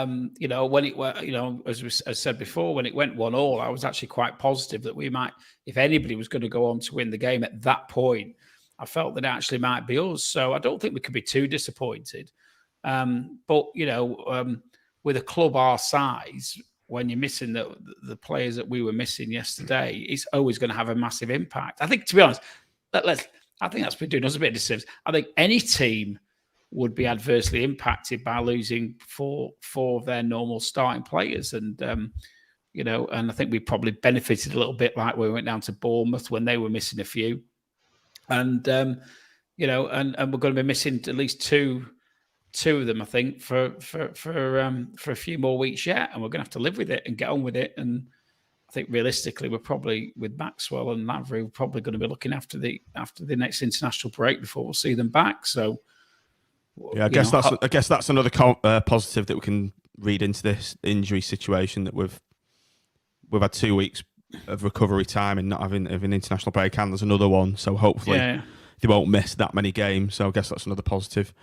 When it went, as I said before, when it went 1-1, I was actually quite positive that we might, if anybody was going to go on to win the game at that point, I felt that it actually might be us. So I don't think we could be too disappointed. But with a club our size, when you're missing the players that we were missing yesterday, it's always going to have a massive impact. I think, to be honest, I think that's been doing us a bit of disservice. I think any team would be adversely impacted by losing four of their normal starting players. And, and I think we probably benefited a little bit, like when we went down to Bournemouth when they were missing a few. And, and we're going to be missing at least two of them, I think, for a few more weeks yet. And we're going to have to live with it and get on with it. And I think realistically, we're probably with Maxwell and Lavery, we're probably going to be looking after the next international break before we'll see them back. So, yeah, I guess that's another positive that we can read into this injury situation, that we've had 2 weeks of recovery time and not having an international break, and there's another one. So hopefully they won't miss that many games. So I guess that's another positive.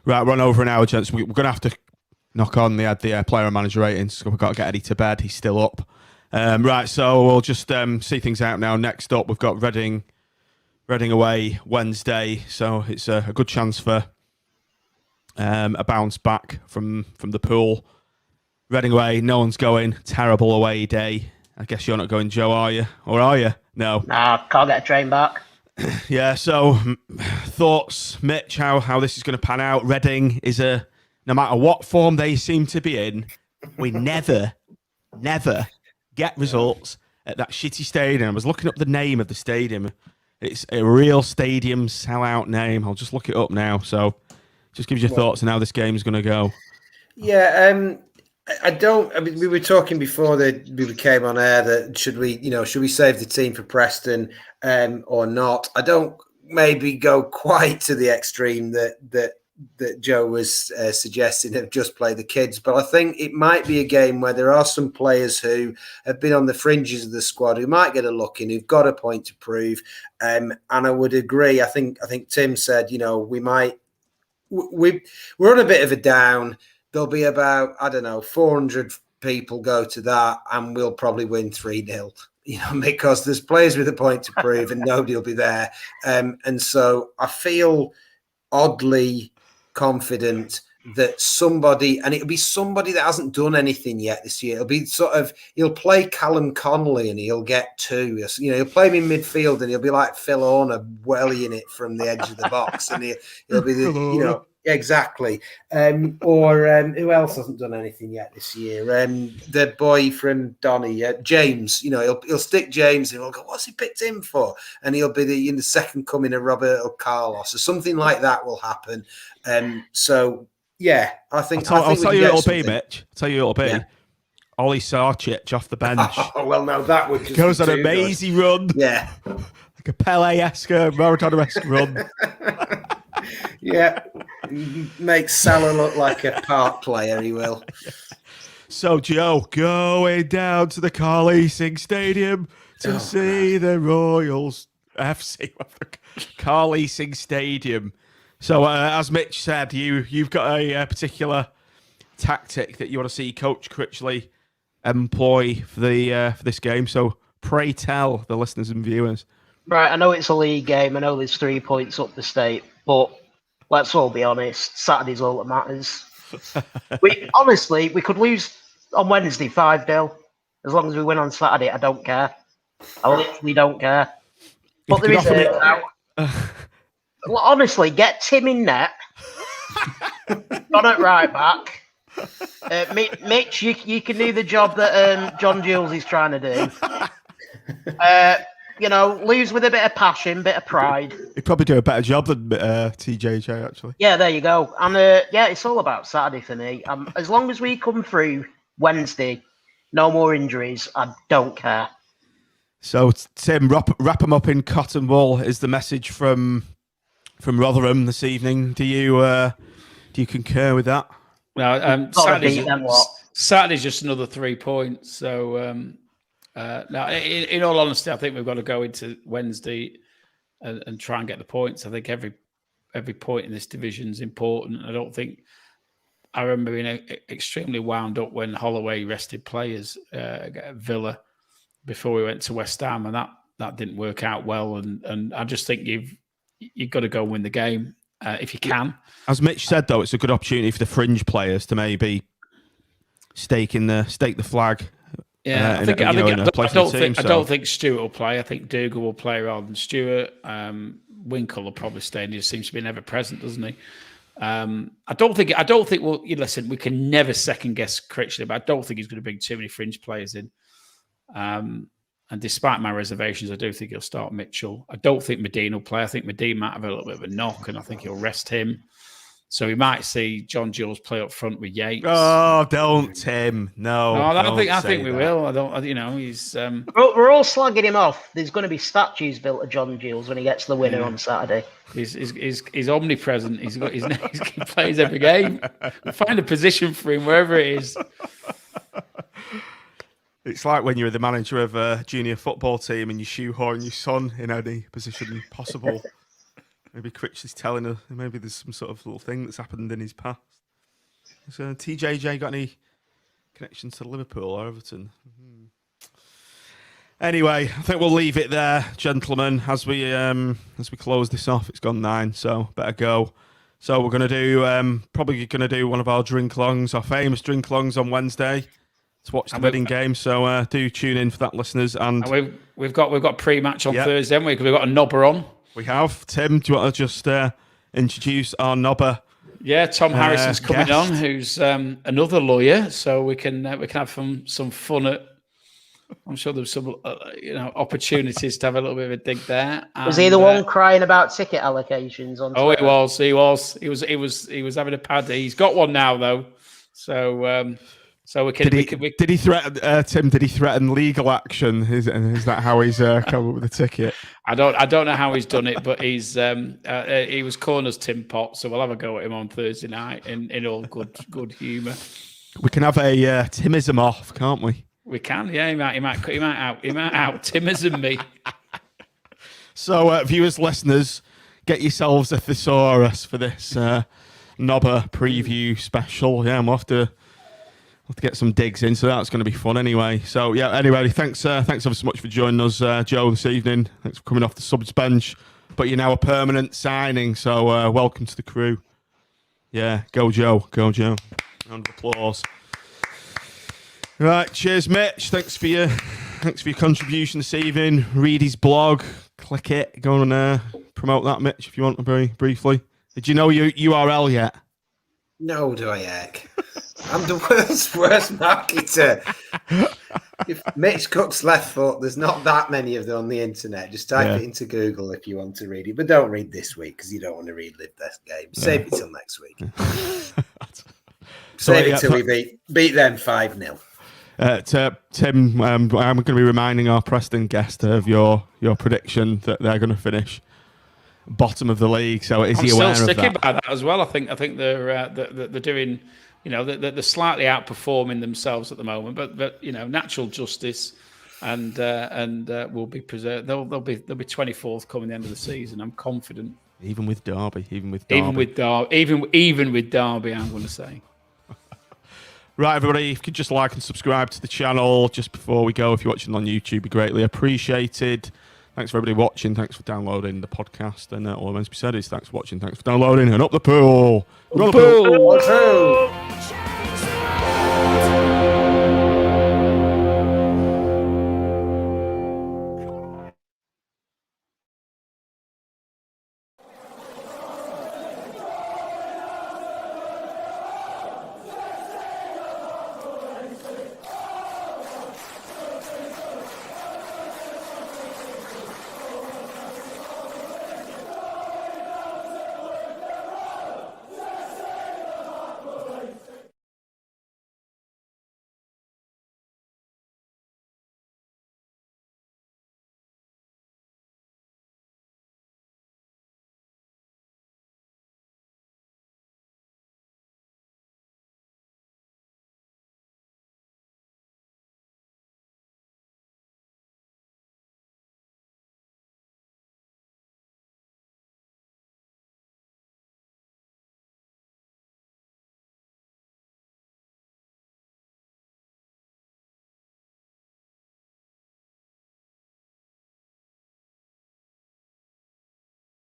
Right, run over an hour, gents. We're going to have to knock on the player and manager ratings. We've got to get Eddie to bed. He's still up. Right, so we'll just see things out now. Next up, we've got Reading away Wednesday. So it's a good chance for a bounce back from the pool. Reading away, no one's going. Terrible away day. I guess you're not going, Joe, are you? Or are you? No. Nah, can't get a train back. Yeah, so thoughts, Mitch, how this is going to pan out? Reading is no matter what form they seem to be in, we never get results at that shitty stadium. I was looking up the name of the stadium. It's a real stadium sellout name. I'll just look it up now. So just gives you thoughts on how this game is going to go. Yeah, I mean, we were talking before that we came on air that should we save the team for Preston or not? I don't maybe go quite to the extreme that Joe was suggesting of just play the kids, but I think it might be a game where there are some players who have been on the fringes of the squad who might get a look in, who've got a point to prove. And I would agree. I think Tim said, we're on a bit of a down. There'll be about, 400 people go to that, and we'll probably win 3-0, because there's players with a point to prove and nobody will be there. And so I feel oddly confident that somebody, and it'll be somebody that hasn't done anything yet this year. It'll be he'll play Callum Connolly and he'll get 2. He'll play him in midfield and he'll be like Phil Horner wellying it from the edge of the box, and he'll be exactly. Or who else hasn't done anything yet this year? The boy from Donny, James. He'll stick James and he'll go, "What's he picked him for?" And he'll be in the second coming of Roberto Carlos, or something like that will happen. So yeah, I think I'll tell you it'll be, Mitch. I'll tell you it'll be. Yeah. Ollie Sarchich off the bench. Oh, well, no, that would just goes on an amazing run. Yeah, like a Pele-esque, Maradona-esque run. Yeah, makes Salah look like a part player. He will. So Joe, going down to the Carl Easing Stadium to see the Royals FC. Carl Easing Stadium. So as Mitch said, you've got a particular tactic that you want to see Coach Critchley employ for this game. So pray tell the listeners and viewers. Right, I know it's a league game. I know there's 3 points up the state, but let's all be honest. Saturday's all that matters. We could lose on Wednesday 5-0. As long as we win on Saturday, I don't care. I literally don't care. But there is honestly, get Tim in net. Got it right back. Mitch, you can do the job that John Jules is trying to do. Lose with a bit of passion, bit of pride. He'd probably do a better job than TJJ, actually. Yeah, there you go. And it's all about Saturday for me. As long as we come through Wednesday, no more injuries, I don't care. So, Tim, wrap them up in cotton wool is the message from Rotherham this evening. Do you concur with that? No, Saturday's just another 3 points. So, now, in all honesty, I think we've got to go into Wednesday and try and get the points. I think every point in this division is important. I remember being extremely wound up when Holloway rested players at Villa before we went to West Ham, and that didn't work out well. And I just think you've got to go and win the game if you can. As Mitch said, though, it's a good opportunity for the fringe players to maybe stake the flag. Yeah, I don't think Stewart will play. I think Dougal will play rather than Stewart. Winkle will probably stay, and he seems to be never present, doesn't he? I don't think. Well, listen, we can never second guess Critchley, but I don't think he's going to bring too many fringe players in. And despite my reservations, I do think he'll start Mitchell. I don't think Medina will play. I think Medina might have a little bit of a knock, and I think he'll rest him. So we might see John Jules play up front with Yates. Oh, don't, Tim. No, I think we will. I don't. He's. We're all slagging him off. There's going to be statues built of John Jules when he gets the winner on Saturday. He's omnipresent. He plays every game. We'll find a position for him wherever it is. It's like when you're the manager of a junior football team and you shoehorn your son in any position possible. Maybe Critch is telling her maybe there's some sort of little thing that's happened in his past. So TJJ got any connections to Liverpool or Everton? Anyway, I think we'll leave it there, gentlemen. As we close this off, it's gone 9, so better go. So we're gonna do probably gonna do one of our drink-alongs, our famous drink-alongs on Wednesday to watch the wedding game. So do tune in for that, listeners. And we've got pre-match on Thursday, haven't we? Because we've got a knobber on. We have. Tim, do you want to just introduce our knobber? Yeah, Tom Harrison's coming guest on, who's another lawyer, so we can have some fun at. I'm sure there's some opportunities to have a little bit of a dig there. Was he the one crying about ticket allocations on Twitter? He was having a paddy. He's got one now though, so. So we can. Did he threaten Tim? Did he threaten legal action? Is that how he's come up with the ticket? I don't know how he's done it, but he was calling us Tim Pot, so we'll have a go at him on Thursday night in all good humour. We can have a Timism off, can't we? We can, yeah. He might out Timism me. So viewers, listeners, get yourselves a thesaurus for this knobber preview special. Yeah, we'll have to get some digs in, so that's going to be fun anyway. So yeah, anyway, thanks ever so much for joining us, Joe, this evening. Thanks for coming off the subs bench, but you're now a permanent signing, so welcome to the crew. Yeah, go Joe. Round of applause. Right, cheers, Mitch. Thanks for your contribution this evening. Read his blog, click it, go on promote that, Mitch, if you want, very briefly. Did you know your URL yet? No, do I, heck? I'm the worst marketer. If Mitch Cook's left foot, there's not that many of them on the internet. Just type it into Google if you want to read it. But don't read this week because you don't want to relive this game. Save it till next week. Save it till we beat them 5-0. Tim, I'm going to be reminding our Preston guest of your prediction that they're going to finish bottom of the league. So is he aware of that? I'm still sticking by that as well. I think they're doing, they're slightly outperforming themselves at the moment, but natural justice and will be preserved. They'll be 24th coming the end of the season. I'm confident. Even with Derby, I'm going to say. Right, everybody, if you could just like and subscribe to the channel just before we go. If you're watching on YouTube, it'd be greatly appreciated. Thanks for everybody watching. Thanks for downloading the podcast. And all I'm meant to be said is thanks for watching. Thanks for downloading. And up the pool. Up the pool.